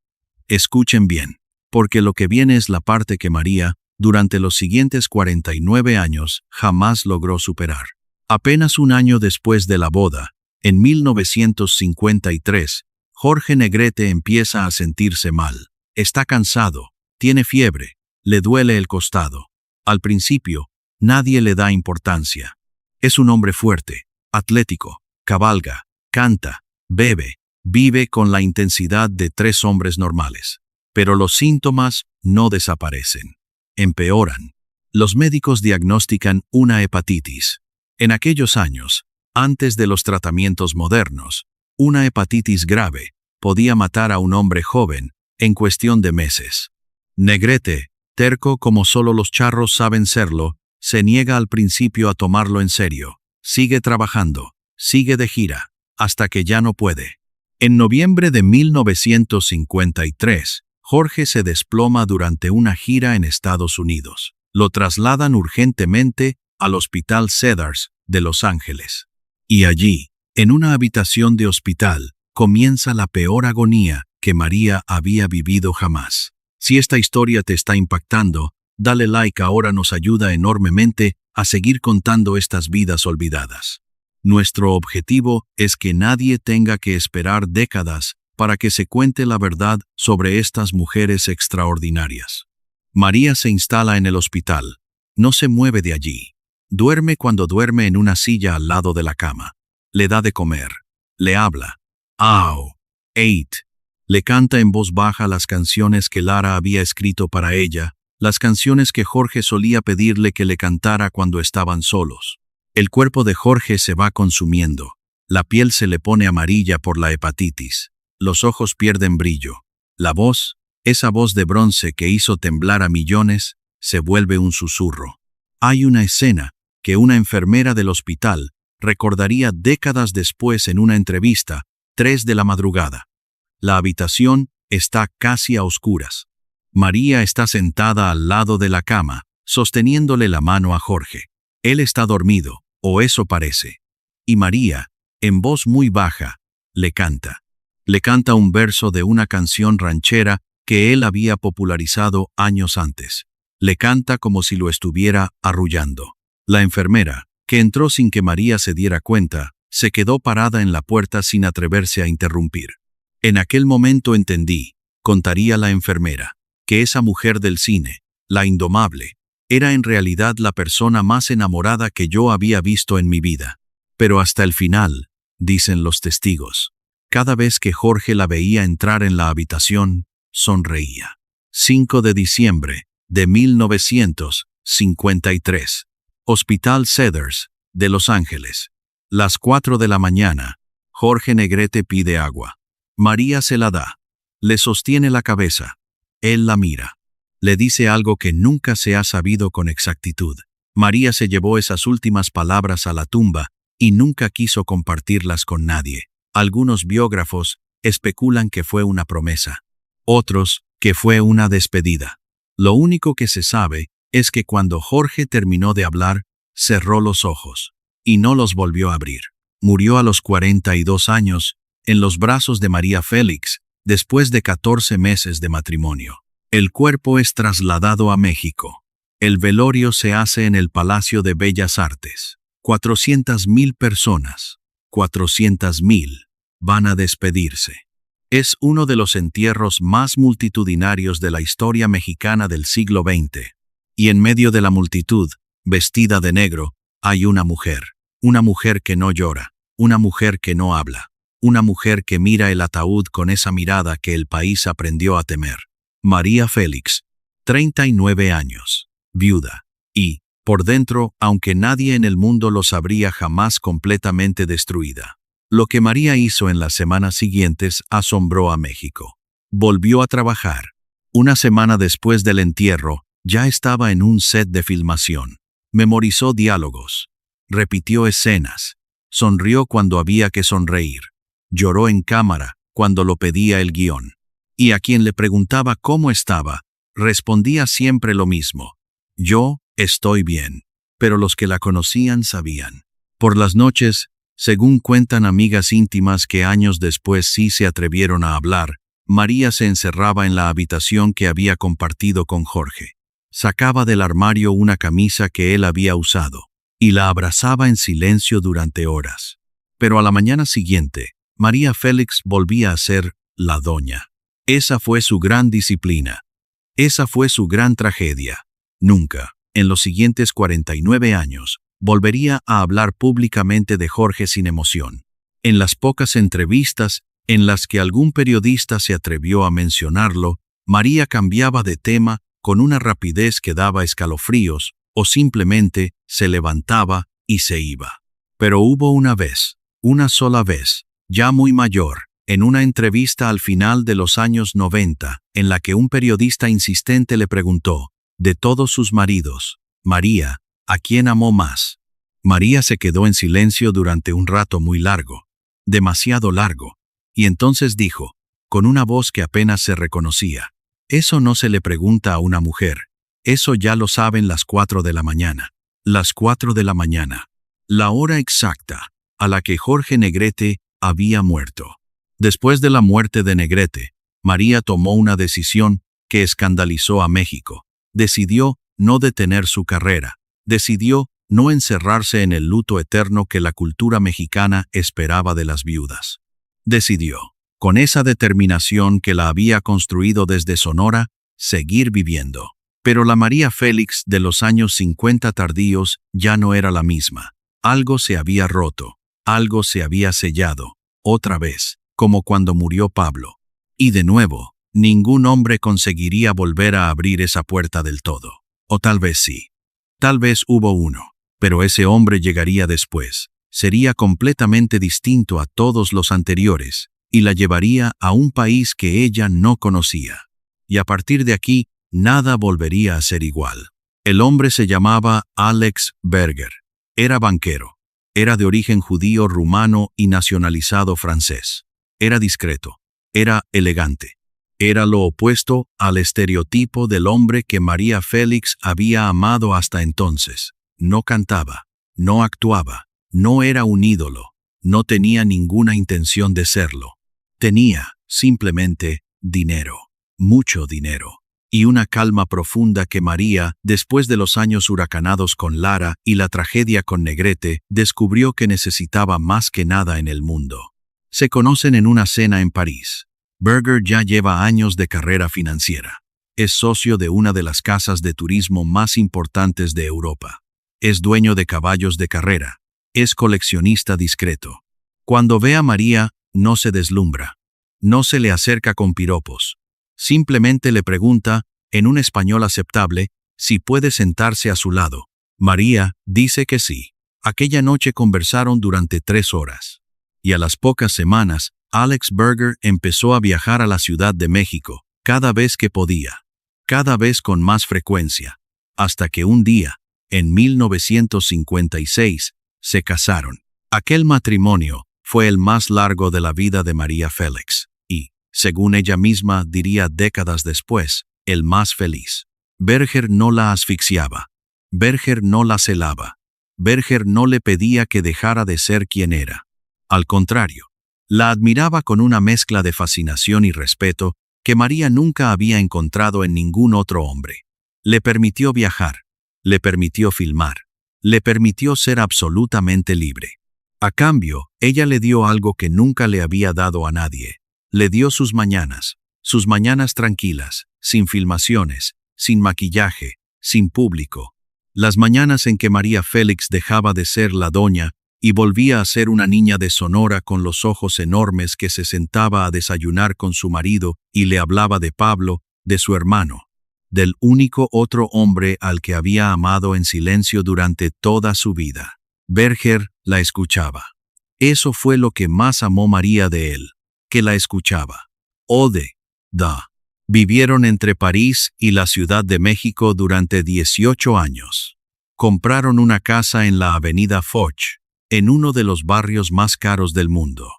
escuchen bien, porque lo que viene es la parte que María, durante los siguientes 49 años, jamás logró superar. Apenas un año después de la boda, en 1953, Jorge Negrete empieza a sentirse mal. Está cansado, tiene fiebre, le duele el costado. Al principio, nadie le da importancia. Es un hombre fuerte, atlético, cabalga, canta, bebe, vive con la intensidad de 3 hombres normales. Pero los síntomas no desaparecen. Empeoran. Los médicos diagnostican una hepatitis. En aquellos años, antes de los tratamientos modernos, una hepatitis grave podía matar a un hombre joven en cuestión de meses. Negrete, terco como solo los charros saben serlo, se niega al principio a tomarlo en serio. Sigue trabajando, sigue de gira, hasta que ya no puede. En noviembre de 1953, Jorge se desploma durante una gira en Estados Unidos. Lo trasladan urgentemente al Hospital Cedars de Los Ángeles. Y allí, en una habitación de hospital, comienza la peor agonía que María había vivido jamás. Si esta historia te está impactando, dale like, ahora nos ayuda enormemente a seguir contando estas vidas olvidadas. Nuestro objetivo es que nadie tenga que esperar décadas para que se cuente la verdad sobre estas mujeres extraordinarias. María se instala en el hospital. No se mueve de allí. Duerme cuando duerme en una silla al lado de la cama. Le da de comer. Le habla. Au. Ate. Le canta en voz baja las canciones que Lara había escrito para ella, las canciones que Jorge solía pedirle que le cantara cuando estaban solos. El cuerpo de Jorge se va consumiendo. La piel se le pone amarilla por la hepatitis. Los ojos pierden brillo. La voz, esa voz de bronce que hizo temblar a millones, se vuelve un susurro. Hay una escena que una enfermera del hospital recordaría décadas después en una entrevista, 3 de la madrugada. La habitación está casi a oscuras. María está sentada al lado de la cama, sosteniéndole la mano a Jorge. Él está dormido, o eso parece. Y María, en voz muy baja, le canta. Le canta un verso de una canción ranchera que él había popularizado años antes. Le canta como si lo estuviera arrullando. La enfermera, que entró sin que María se diera cuenta, se quedó parada en la puerta sin atreverse a interrumpir. En aquel momento entendí, contaría la enfermera, que esa mujer del cine, la indomable, era en realidad la persona más enamorada que yo había visto en mi vida. Pero hasta el final, dicen los testigos, cada vez que Jorge la veía entrar en la habitación, sonreía. 5 de diciembre de 1953. Hospital Cedars de Los Ángeles. Las 4 de la mañana. Jorge Negrete pide agua. María se la da. Le sostiene la cabeza. Él la mira. Le dice algo que nunca se ha sabido con exactitud. María se llevó esas últimas palabras a la tumba y nunca quiso compartirlas con nadie. Algunos biógrafos especulan que fue una promesa. Otros, que fue una despedida. Lo único que se sabe es que cuando Jorge terminó de hablar, cerró los ojos y no los volvió a abrir. Murió a los 42 años, en los brazos de María Félix, después de 14 meses de matrimonio. El cuerpo es trasladado a México. El velorio se hace en el Palacio de Bellas Artes. 400,000 personas, 400,000, van a despedirse. Es uno de los entierros más multitudinarios de la historia mexicana del siglo XX. Y en medio de la multitud, vestida de negro, hay una mujer que no llora, una mujer que no habla, una mujer que mira el ataúd con esa mirada que el país aprendió a temer. María Félix, 39 años, viuda, y, por dentro, aunque nadie en el mundo lo sabría jamás, completamente destruida. Lo que María hizo en las semanas siguientes asombró a México. Volvió a trabajar. Una semana después del entierro, ya estaba en un set de filmación. Memorizó diálogos. Repitió escenas. Sonrió cuando había que sonreír. Lloró en cámara cuando lo pedía el guión. Y a quien le preguntaba cómo estaba, respondía siempre lo mismo. Yo estoy bien. Pero los que la conocían sabían. Por las noches, según cuentan amigas íntimas que años después sí se atrevieron a hablar, María se encerraba en la habitación que había compartido con Jorge. Sacaba del armario una camisa que él había usado, y la abrazaba en silencio durante horas. Pero a la mañana siguiente, María Félix volvía a ser la doña. Esa fue su gran disciplina. Esa fue su gran tragedia. Nunca, en los siguientes 49 años, volvería a hablar públicamente de Jorge sin emoción. En las pocas entrevistas en las que algún periodista se atrevió a mencionarlo, María cambiaba de tema con una rapidez que daba escalofríos, o simplemente se levantaba y se iba. Pero hubo una vez, una sola vez, ya muy mayor, en una entrevista al final de los años 90, en la que un periodista insistente le preguntó, de todos sus maridos, María, ¿a quién amó más? María se quedó en silencio durante un rato muy largo, demasiado largo. Y entonces dijo, con una voz que apenas se reconocía, «Eso no se le pregunta a una mujer. Eso ya lo saben las 4 de la mañana. Las 4 de la mañana. La hora exacta a la que Jorge Negrete había muerto». Después de la muerte de Negrete, María tomó una decisión que escandalizó a México. Decidió no detener su carrera. Decidió no encerrarse en el luto eterno que la cultura mexicana esperaba de las viudas. Decidió, con esa determinación que la había construido desde Sonora, seguir viviendo. Pero la María Félix de los años 50 tardíos ya no era la misma. Algo se había roto, algo se había sellado, otra vez, como cuando murió Pablo. Y de nuevo, ningún hombre conseguiría volver a abrir esa puerta del todo. O tal vez sí. Tal vez hubo uno, pero ese hombre llegaría después. Sería completamente distinto a todos los anteriores, y la llevaría a un país que ella no conocía. Y a partir de aquí, nada volvería a ser igual. El hombre se llamaba Alex Berger. Era banquero. Era de origen judío rumano y nacionalizado francés. Era discreto. Era elegante. Era lo opuesto al estereotipo del hombre que María Félix había amado hasta entonces. No cantaba, no actuaba, no era un ídolo, no tenía ninguna intención de serlo. Tenía, simplemente, dinero, mucho dinero, y una calma profunda que María, después de los años huracanados con Lara y la tragedia con Negrete, descubrió que necesitaba más que nada en el mundo. Se conocen en una cena en París. Berger ya lleva años de carrera financiera. Es socio de una de las casas de turismo más importantes de Europa. Es dueño de caballos de carrera. Es coleccionista discreto. Cuando ve a María, no se deslumbra. No se le acerca con piropos. Simplemente le pregunta, en un español aceptable, si puede sentarse a su lado. María dice que sí. Aquella noche conversaron durante 3 horas. Y a las pocas semanas, Alex Berger empezó a viajar a la Ciudad de México, cada vez que podía, cada vez con más frecuencia, hasta que un día, en 1956, se casaron. Aquel matrimonio fue el más largo de la vida de María Félix y, según ella misma diría décadas después, el más feliz. Berger no la asfixiaba. Berger no la celaba. Berger no le pedía que dejara de ser quien era. Al contrario, la admiraba con una mezcla de fascinación y respeto que María nunca había encontrado en ningún otro hombre. Le permitió viajar, le permitió filmar, le permitió ser absolutamente libre. A cambio, ella le dio algo que nunca le había dado a nadie. Le dio sus mañanas tranquilas, sin filmaciones, sin maquillaje, sin público. Las mañanas en que María Félix dejaba de ser la doña y volvía a ser una niña de Sonora con los ojos enormes que se sentaba a desayunar con su marido y le hablaba de Pablo, de su hermano, del único otro hombre al que había amado en silencio durante toda su vida. Berger la escuchaba. Eso fue lo que más amó María de él, que la escuchaba. Vivieron entre París y la Ciudad de México durante 18 años. Compraron una casa en la avenida Foch, en uno de los barrios más caros del mundo.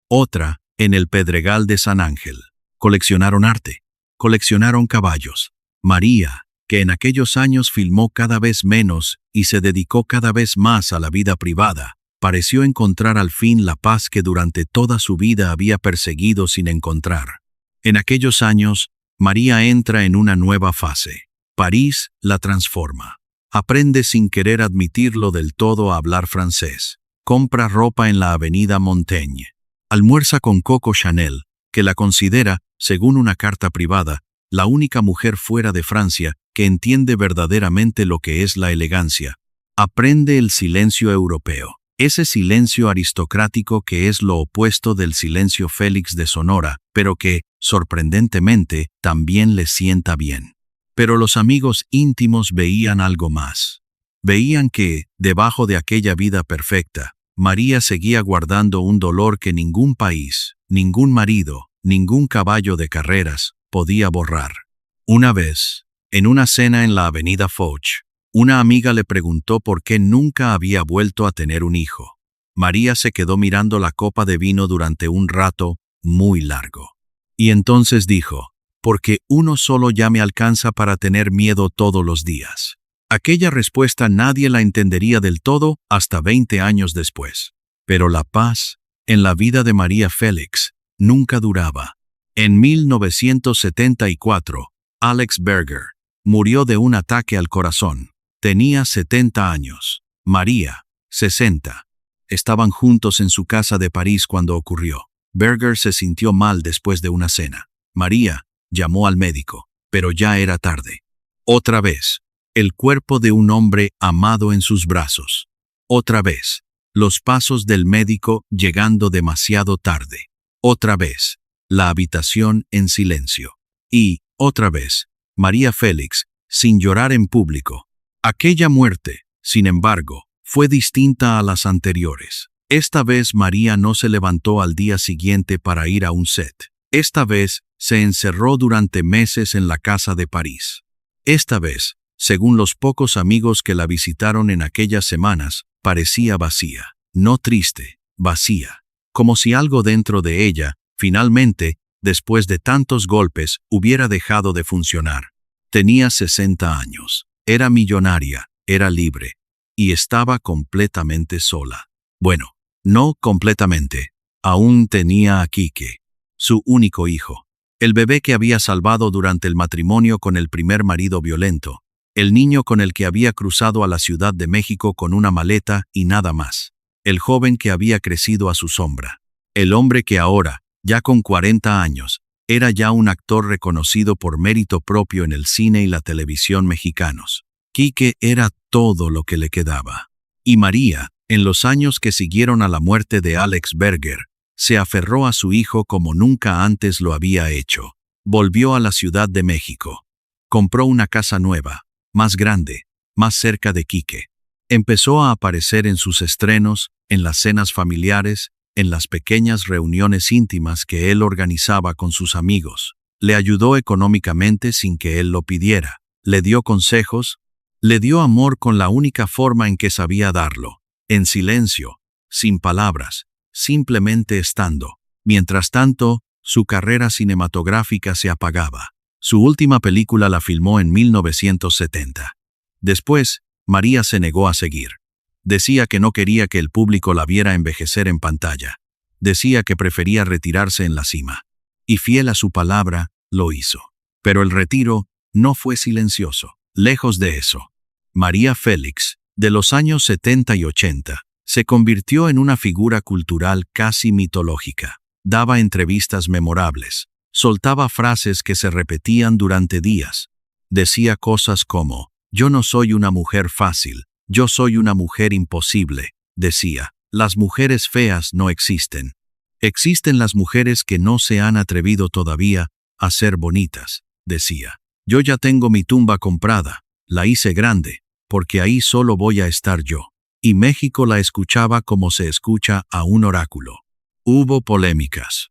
Otra, en el Pedregal de San Ángel. Coleccionaron arte. Coleccionaron caballos. María, que en aquellos años filmó cada vez menos y se dedicó cada vez más a la vida privada, pareció encontrar al fin la paz que durante toda su vida había perseguido sin encontrar. En aquellos años, María entra en una nueva fase. París la transforma. Aprende sin querer admitirlo del todo a hablar francés. Compra ropa en la avenida Montaigne. Almuerza con Coco Chanel, que la considera, según una carta privada, la única mujer fuera de Francia que entiende verdaderamente lo que es la elegancia. Aprende el silencio europeo. Ese silencio aristocrático que es lo opuesto del silencio Félix de Sonora, pero que, sorprendentemente, también le sienta bien. Pero los amigos íntimos veían algo más. Veían que, debajo de aquella vida perfecta, María seguía guardando un dolor que ningún país, ningún marido, ningún caballo de carreras podía borrar. Una vez, en una cena en la avenida Foch, una amiga le preguntó por qué nunca había vuelto a tener un hijo. María se quedó mirando la copa de vino durante un rato, muy largo. Y entonces dijo, porque uno solo ya me alcanza para tener miedo todos los días. Aquella respuesta nadie la entendería del todo hasta 20 años después. Pero la paz en la vida de María Félix nunca duraba. En 1974, Alex Berger murió de un ataque al corazón. Tenía 70 años. María, 60. Estaban juntos en su casa de París cuando ocurrió. Berger se sintió mal después de una cena. María llamó al médico, pero ya era tarde. Otra vez, el cuerpo de un hombre amado en sus brazos. Otra vez, los pasos del médico llegando demasiado tarde. Otra vez, la habitación en silencio. Y, otra vez, María Félix, sin llorar en público. Aquella muerte, sin embargo, fue distinta a las anteriores. Esta vez María no se levantó al día siguiente para ir a un set. Esta vez se encerró durante meses en la casa de París. Esta vez, según los pocos amigos que la visitaron en aquellas semanas, parecía vacía. No triste, vacía. Como si algo dentro de ella, finalmente, después de tantos golpes, hubiera dejado de funcionar. Tenía 60 años. Era millonaria, era libre. Y estaba completamente sola. Bueno, no completamente. Aún tenía a Quique, su único hijo. El bebé que había salvado durante el matrimonio con el primer marido violento. El niño con el que había cruzado a la Ciudad de México con una maleta y nada más. El joven que había crecido a su sombra. El hombre que ahora, ya con 40 años, era ya un actor reconocido por mérito propio en el cine y la televisión mexicanos. Quique era todo lo que le quedaba. Y María, en los años que siguieron a la muerte de Alex Berger, se aferró a su hijo como nunca antes lo había hecho. Volvió a la Ciudad de México. Compró una casa nueva, más grande, más cerca de Quique. Empezó a aparecer en sus estrenos, en las cenas familiares, en las pequeñas reuniones íntimas que él organizaba con sus amigos. Le ayudó económicamente sin que él lo pidiera. Le dio consejos. Le dio amor con la única forma en que sabía darlo, en silencio, sin palabras, simplemente estando. Mientras tanto, su carrera cinematográfica se apagaba. Su última película la filmó en 1970. Después, María se negó a seguir. Decía que no quería que el público la viera envejecer en pantalla. Decía que prefería retirarse en la cima. Y fiel a su palabra, lo hizo. Pero el retiro no fue silencioso. Lejos de eso, María Félix, de los años 70 y 80, se convirtió en una figura cultural casi mitológica. Daba entrevistas memorables, soltaba frases que se repetían durante días. Decía cosas como, yo no soy una mujer fácil, yo soy una mujer imposible. Decía, las mujeres feas no existen. Existen las mujeres que no se han atrevido todavía a ser bonitas, decía. Yo ya tengo mi tumba comprada, la hice grande, porque ahí solo voy a estar yo. Y México la escuchaba como se escucha a un oráculo. Hubo polémicas.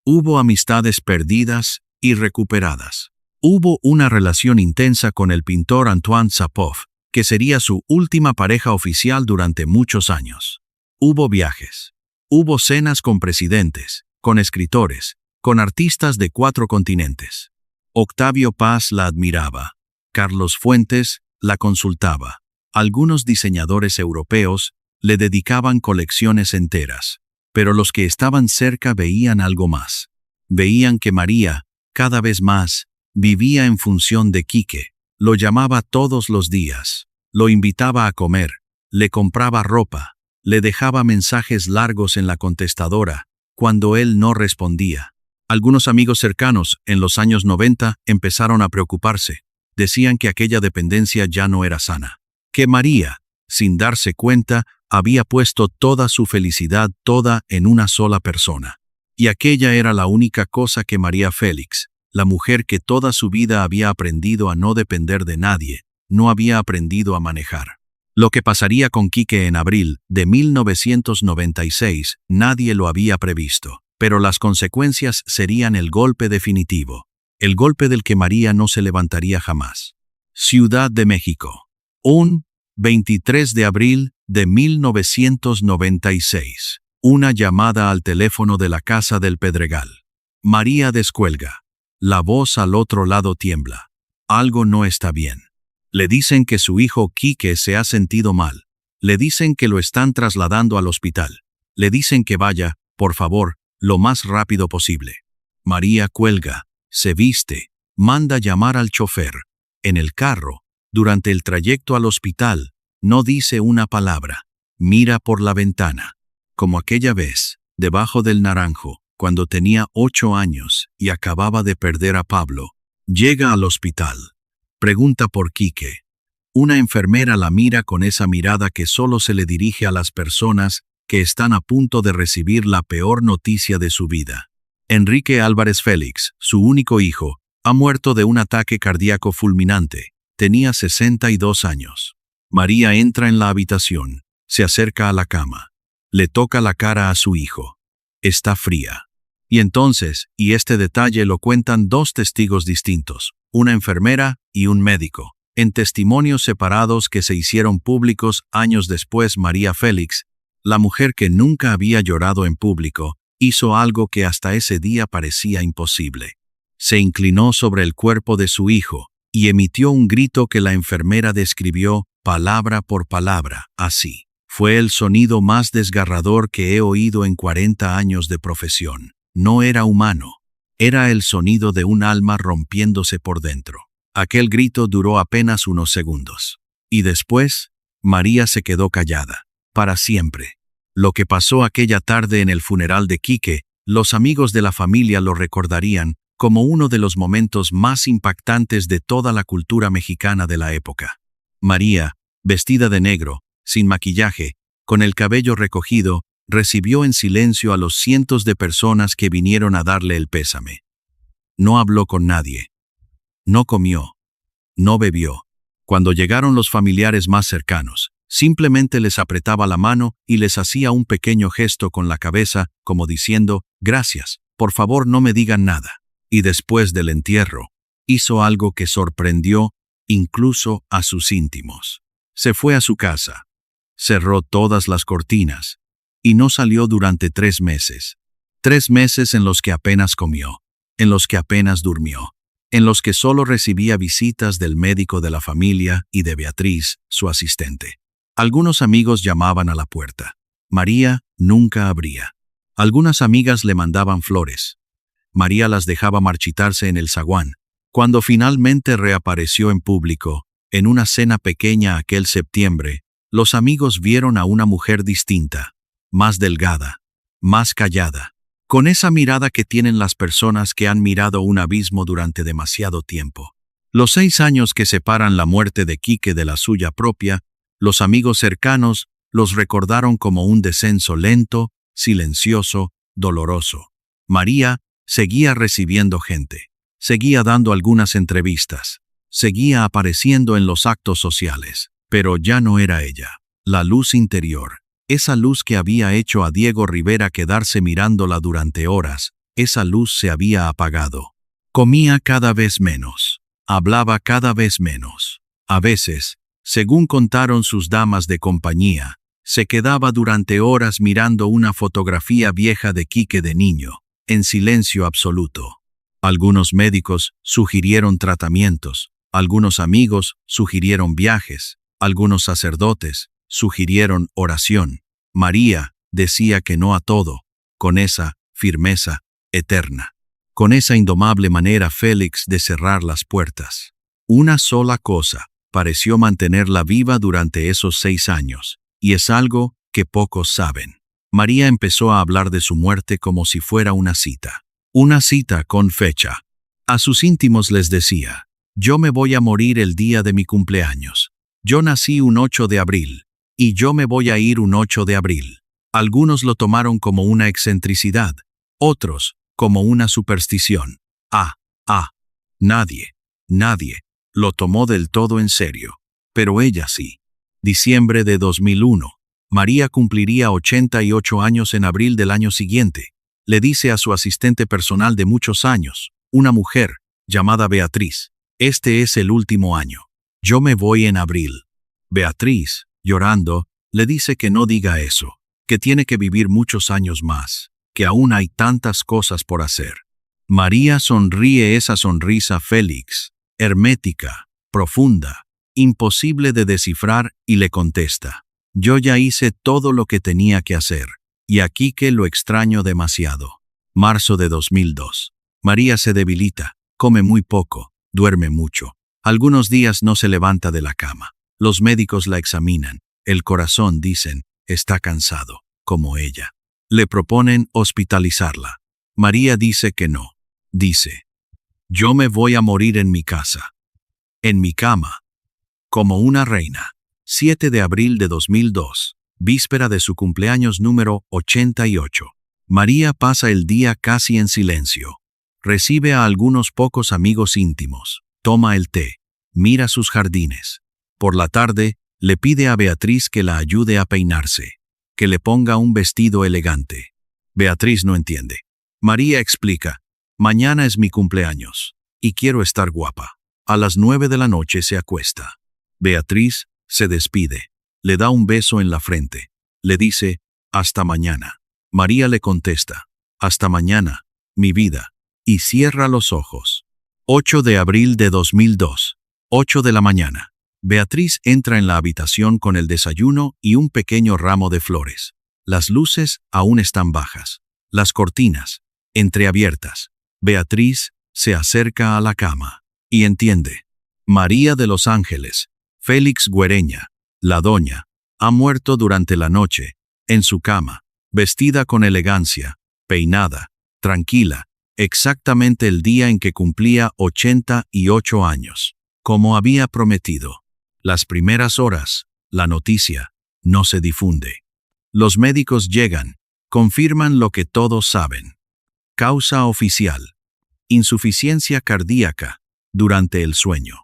Hubo amistades perdidas y recuperadas. Hubo una relación intensa con el pintor Antoine Sapov, que sería su última pareja oficial durante muchos años. Hubo viajes. Hubo cenas con presidentes, con escritores, con artistas de 4 continentes. Octavio Paz la admiraba. Carlos Fuentes la consultaba. Algunos diseñadores europeos le dedicaban colecciones enteras. Pero los que estaban cerca veían algo más. Veían que María, cada vez más, vivía en función de Quique. Lo llamaba todos los días. Lo invitaba a comer. Le compraba ropa. Le dejaba mensajes largos en la contestadora, cuando él no respondía. Algunos amigos cercanos, en los años 90, empezaron a preocuparse. Decían que aquella dependencia ya no era sana. Que María, sin darse cuenta, había puesto toda su felicidad toda en una sola persona. Y aquella era la única cosa que María Félix, la mujer que toda su vida había aprendido a no depender de nadie, no había aprendido a manejar. Lo que pasaría con Quique en abril de 1996, nadie lo había previsto. Pero las consecuencias serían el golpe definitivo, el golpe del que María no se levantaría jamás. Ciudad de México. Un 23 de abril de 1996. Una llamada al teléfono de la casa del Pedregal. María descuelga. La voz al otro lado tiembla. Algo no está bien. Le dicen que su hijo Quique se ha sentido mal. Le dicen que lo están trasladando al hospital. Le dicen que vaya, por favor, lo más rápido posible. María cuelga, se viste, manda llamar al chofer. En el carro, durante el trayecto al hospital, no dice una palabra. Mira por la ventana. Como aquella vez, debajo del naranjo, cuando tenía 8 años y acababa de perder a Pablo. Llega al hospital. Pregunta por Quique. Una enfermera la mira con esa mirada que solo se le dirige a las personas que están a punto de recibir la peor noticia de su vida. Enrique Álvarez Félix, su único hijo, ha muerto de un ataque cardíaco fulminante. Tenía 62 años. María entra en la habitación, se acerca a la cama. Le toca la cara a su hijo. Está fría. Y entonces, y este detalle lo cuentan 2 testigos distintos, una enfermera y un médico. En testimonios separados que se hicieron públicos años después, María Félix, la mujer que nunca había llorado en público, hizo algo que hasta ese día parecía imposible. Se inclinó sobre el cuerpo de su hijo y emitió un grito que la enfermera describió palabra por palabra, así. Fue el sonido más desgarrador que he oído en 40 años de profesión. No era humano. Era el sonido de un alma rompiéndose por dentro. Aquel grito duró apenas unos segundos. Y después, María se quedó callada. Para siempre. Lo que pasó aquella tarde en el funeral de Quique, los amigos de la familia lo recordarían como uno de los momentos más impactantes de toda la cultura mexicana de la época. María, vestida de negro, sin maquillaje, con el cabello recogido, recibió en silencio a los cientos de personas que vinieron a darle el pésame. No habló con nadie. No comió. No bebió. Cuando llegaron los familiares más cercanos, simplemente les apretaba la mano y les hacía un pequeño gesto con la cabeza, como diciendo, gracias, por favor no me digan nada. Y después del entierro, hizo algo que sorprendió incluso a sus íntimos. Se fue a su casa. Cerró todas las cortinas y no salió durante 3 meses. 3 meses en los que apenas comió, en los que apenas durmió, en los que solo recibía visitas del médico de la familia y de Beatriz, su asistente. Algunos amigos llamaban a la puerta. María nunca abría. Algunas amigas le mandaban flores. María las dejaba marchitarse en el zaguán. Cuando finalmente reapareció en público, en una cena pequeña aquel septiembre, los amigos vieron a una mujer distinta, más delgada, más callada, con esa mirada que tienen las personas que han mirado un abismo durante demasiado tiempo. Los 6 años que separan la muerte de Quique de la suya propia, los amigos cercanos los recordaron como un descenso lento, silencioso, doloroso. María seguía recibiendo gente, seguía dando algunas entrevistas, seguía apareciendo en los actos sociales. Pero ya no era ella. La luz interior, esa luz que había hecho a Diego Rivera quedarse mirándola durante horas, esa luz se había apagado. Comía cada vez menos. Hablaba cada vez menos. A veces, según contaron sus damas de compañía, se quedaba durante horas mirando una fotografía vieja de Quique de niño, en silencio absoluto. Algunos médicos sugirieron tratamientos, algunos amigos sugirieron viajes. Algunos sacerdotes sugirieron oración. María decía que no a todo, con esa firmeza eterna, con esa indomable manera Félix de cerrar las puertas. Una sola cosa pareció mantenerla viva durante esos 6 años, y es algo que pocos saben. María empezó a hablar de su muerte como si fuera una cita con fecha. A sus íntimos les decía, yo me voy a morir el día de mi cumpleaños. Yo nací un 8 de abril, y yo me voy a ir un 8 de abril. Algunos lo tomaron como una excentricidad, otros como una superstición. Nadie lo tomó del todo en serio, pero ella sí. Diciembre de 2001. María cumpliría 88 años en abril del año siguiente. Le dice a su asistente personal de muchos años, una mujer llamada Beatriz, este es el último año. Yo me voy en abril. Beatriz, llorando, le dice que no diga eso, que tiene que vivir muchos años más, que aún hay tantas cosas por hacer. María sonríe esa sonrisa Félix, hermética, profunda, imposible de descifrar, y le contesta: yo ya hice todo lo que tenía que hacer, y aquí que lo extraño demasiado. Marzo de 2002. María se debilita, come muy poco, duerme mucho. Algunos días no se levanta de la cama. Los médicos la examinan. El corazón, dicen, está cansado, como ella. Le proponen hospitalizarla. María dice que no. Dice: yo me voy a morir en mi casa. En mi cama. Como una reina. 7 de abril de 2002. Víspera de su cumpleaños número 88. María pasa el día casi en silencio. Recibe a algunos pocos amigos íntimos. Toma el té. Mira sus jardines. Por la tarde, le pide a Beatriz que la ayude a peinarse, que le ponga un vestido elegante. Beatriz no entiende. María explica: mañana es mi cumpleaños, y quiero estar guapa. A las 9 de la noche se acuesta. Beatriz se despide, le da un beso en la frente, le dice: hasta mañana. María le contesta: hasta mañana, mi vida, y cierra los ojos. 8 de abril de 2002. 8 de la mañana. Beatriz entra en la habitación con el desayuno y un pequeño ramo de flores. Las luces aún están bajas. Las cortinas, entreabiertas. Beatriz se acerca a la cama y entiende. María de los Ángeles, Félix Güereña, la doña, ha muerto durante la noche, en su cama, vestida con elegancia, peinada, tranquila, exactamente el día en que cumplía 88 años, como había prometido. Las primeras horas, la noticia no se difunde. Los médicos llegan, confirman lo que todos saben. Causa oficial: insuficiencia cardíaca durante el sueño.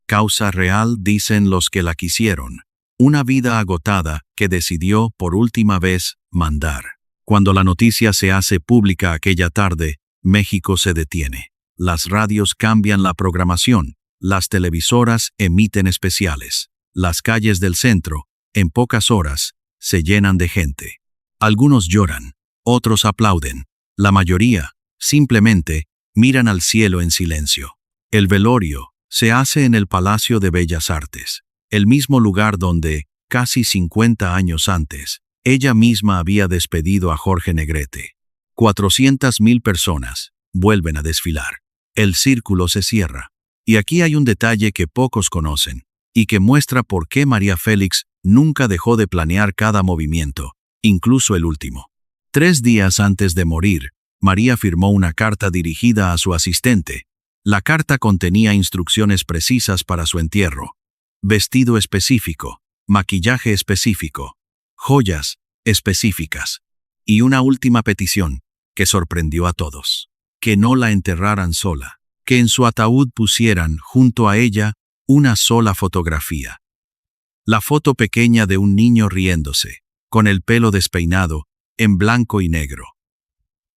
Causa real, dicen los que la quisieron: una vida agotada que decidió por última vez mandar. Cuando la noticia se hace pública aquella tarde, México se detiene. Las radios cambian la programación, las televisoras emiten especiales. Las calles del centro, en pocas horas, se llenan de gente. Algunos lloran, otros aplauden. La mayoría, simplemente, miran al cielo en silencio. El velorio se hace en el Palacio de Bellas Artes, el mismo lugar donde, casi 50 años antes, ella misma había despedido a Jorge Negrete. 400,000 personas vuelven a desfilar. El círculo se cierra. Y aquí hay un detalle que pocos conocen, y que muestra por qué María Félix nunca dejó de planear cada movimiento, incluso el último. 3 días antes de morir, María firmó una carta dirigida a su asistente. La carta contenía instrucciones precisas para su entierro: vestido específico, maquillaje específico, joyas específicas, y una última petición que sorprendió a todos: que no la enterraran sola, que en su ataúd pusieran, junto a ella, una sola fotografía. La foto pequeña de un niño riéndose, con el pelo despeinado, en blanco y negro.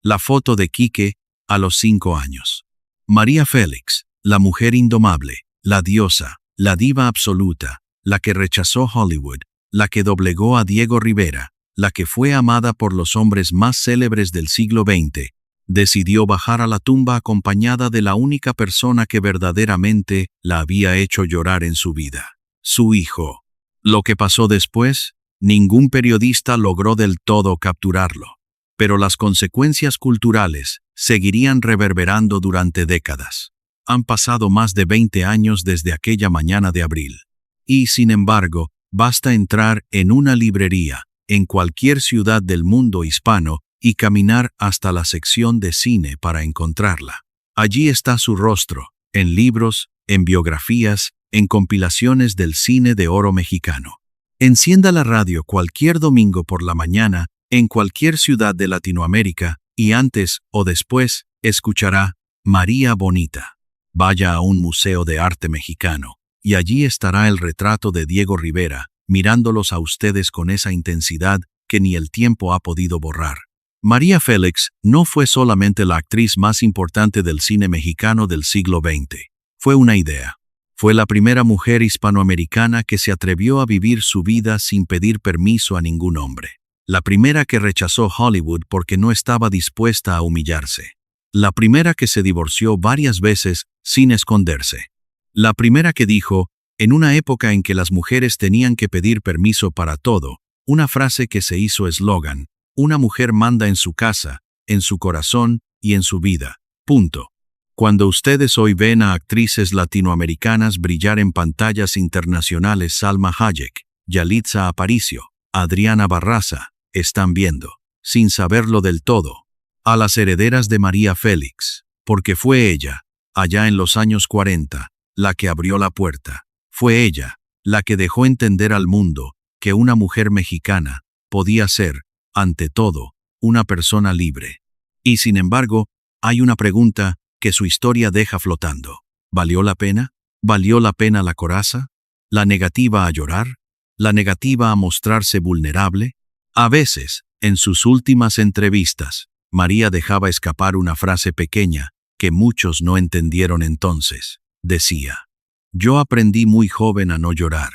La foto de Quique, a los 5 años. María Félix, la mujer indomable, la diosa, la diva absoluta, la que rechazó Hollywood, la que doblegó a Diego Rivera, la que fue amada por los hombres más célebres del siglo XX, decidió bajar a la tumba acompañada de la única persona que verdaderamente la había hecho llorar en su vida: su hijo. Lo que pasó después, ningún periodista logró del todo capturarlo, pero las consecuencias culturales seguirían reverberando durante décadas. Han pasado más de 20 años desde aquella mañana de abril. Y, sin embargo, basta entrar en una librería, en cualquier ciudad del mundo hispano, y caminar hasta la sección de cine para encontrarla. Allí está su rostro, en libros, en biografías, en compilaciones del cine de oro mexicano. Encienda la radio cualquier domingo por la mañana, en cualquier ciudad de Latinoamérica, y antes o después escuchará María Bonita. Vaya a un museo de arte mexicano, y allí estará el retrato de Diego Rivera, mirándolos a ustedes con esa intensidad que ni el tiempo ha podido borrar. María Félix no fue solamente la actriz más importante del cine mexicano del siglo XX. Fue una idea. Fue la primera mujer hispanoamericana que se atrevió a vivir su vida sin pedir permiso a ningún hombre. La primera que rechazó Hollywood porque no estaba dispuesta a humillarse. La primera que se divorció varias veces sin esconderse. La primera que dijo, en una época en que las mujeres tenían que pedir permiso para todo, una frase que se hizo eslogan: una mujer manda en su casa, en su corazón y en su vida. Punto. Cuando ustedes hoy ven a actrices latinoamericanas brillar en pantallas internacionales, Salma Hayek, Yalitza Aparicio, Adriana Barraza, están viendo, sin saberlo del todo, a las herederas de María Félix, porque fue ella, allá en los años 40, la que abrió la puerta. Fue ella, la que dejó entender al mundo que una mujer mexicana podía ser, ante todo, una persona libre. Y sin embargo, hay una pregunta que su historia deja flotando. ¿Valió la pena? ¿Valió la pena la coraza? ¿La negativa a llorar? ¿La negativa a mostrarse vulnerable? A veces, en sus últimas entrevistas, María dejaba escapar una frase pequeña que muchos no entendieron entonces. Decía: yo aprendí muy joven a no llorar,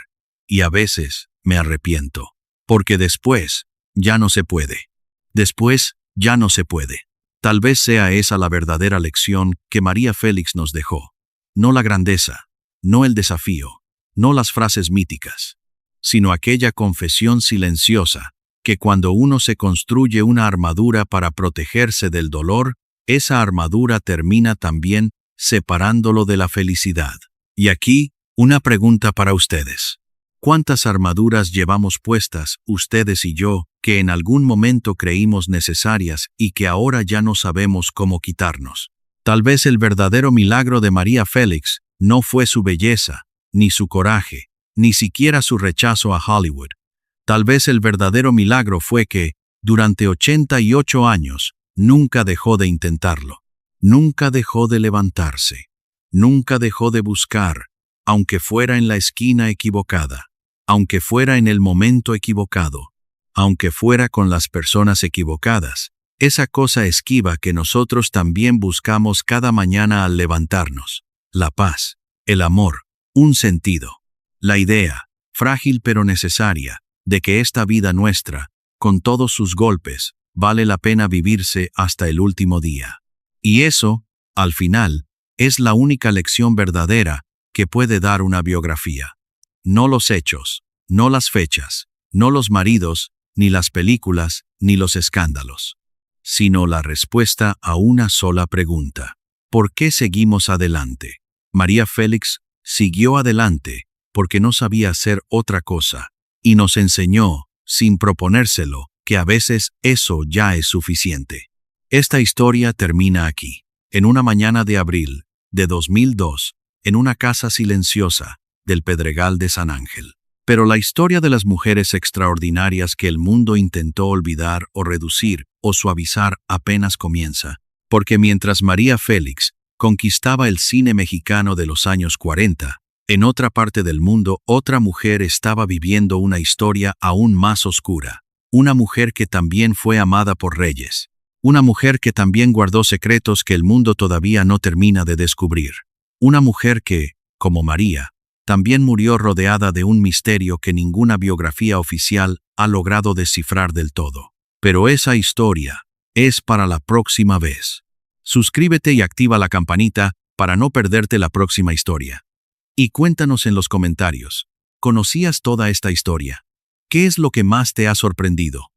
y a veces me arrepiento, porque después ya no se puede. Después ya no se puede. Tal vez sea esa la verdadera lección que María Félix nos dejó. No la grandeza, no el desafío, no las frases míticas, sino aquella confesión silenciosa, que cuando uno se construye una armadura para protegerse del dolor, esa armadura termina también separándolo de la felicidad. Y aquí, una pregunta para ustedes. ¿Cuántas armaduras llevamos puestas, ustedes y yo, que en algún momento creímos necesarias y que ahora ya no sabemos cómo quitarnos? Tal vez el verdadero milagro de María Félix no fue su belleza, ni su coraje, ni siquiera su rechazo a Hollywood. Tal vez el verdadero milagro fue que, durante 88 años, nunca dejó de intentarlo. Nunca dejó de levantarse. Nunca dejó de buscar, aunque fuera en la esquina equivocada, aunque fuera en el momento equivocado, aunque fuera con las personas equivocadas, esa cosa esquiva que nosotros también buscamos cada mañana al levantarnos: la paz, el amor, un sentido, la idea, frágil pero necesaria, de que esta vida nuestra, con todos sus golpes, vale la pena vivirse hasta el último día. Y eso, al final, es la única lección verdadera que puede dar una biografía. No los hechos, no las fechas, no los maridos, ni las películas, ni los escándalos, sino la respuesta a una sola pregunta: ¿por qué seguimos adelante? María Félix siguió adelante porque no sabía hacer otra cosa, y nos enseñó, sin proponérselo, que a veces eso ya es suficiente. Esta historia termina aquí, en una mañana de abril de 2002, en una casa silenciosa del Pedregal de San Ángel. Pero la historia de las mujeres extraordinarias que el mundo intentó olvidar o reducir o suavizar apenas comienza, porque mientras María Félix conquistaba el cine mexicano de los años 40, en otra parte del mundo otra mujer estaba viviendo una historia aún más oscura. Una mujer que también fue amada por reyes. Una mujer que también guardó secretos que el mundo todavía no termina de descubrir. Una mujer que, como María, también murió rodeada de un misterio que ninguna biografía oficial ha logrado descifrar del todo. Pero esa historia es para la próxima vez. Suscríbete y activa la campanita para no perderte la próxima historia. Y cuéntanos en los comentarios, ¿conocías toda esta historia? ¿Qué es lo que más te ha sorprendido?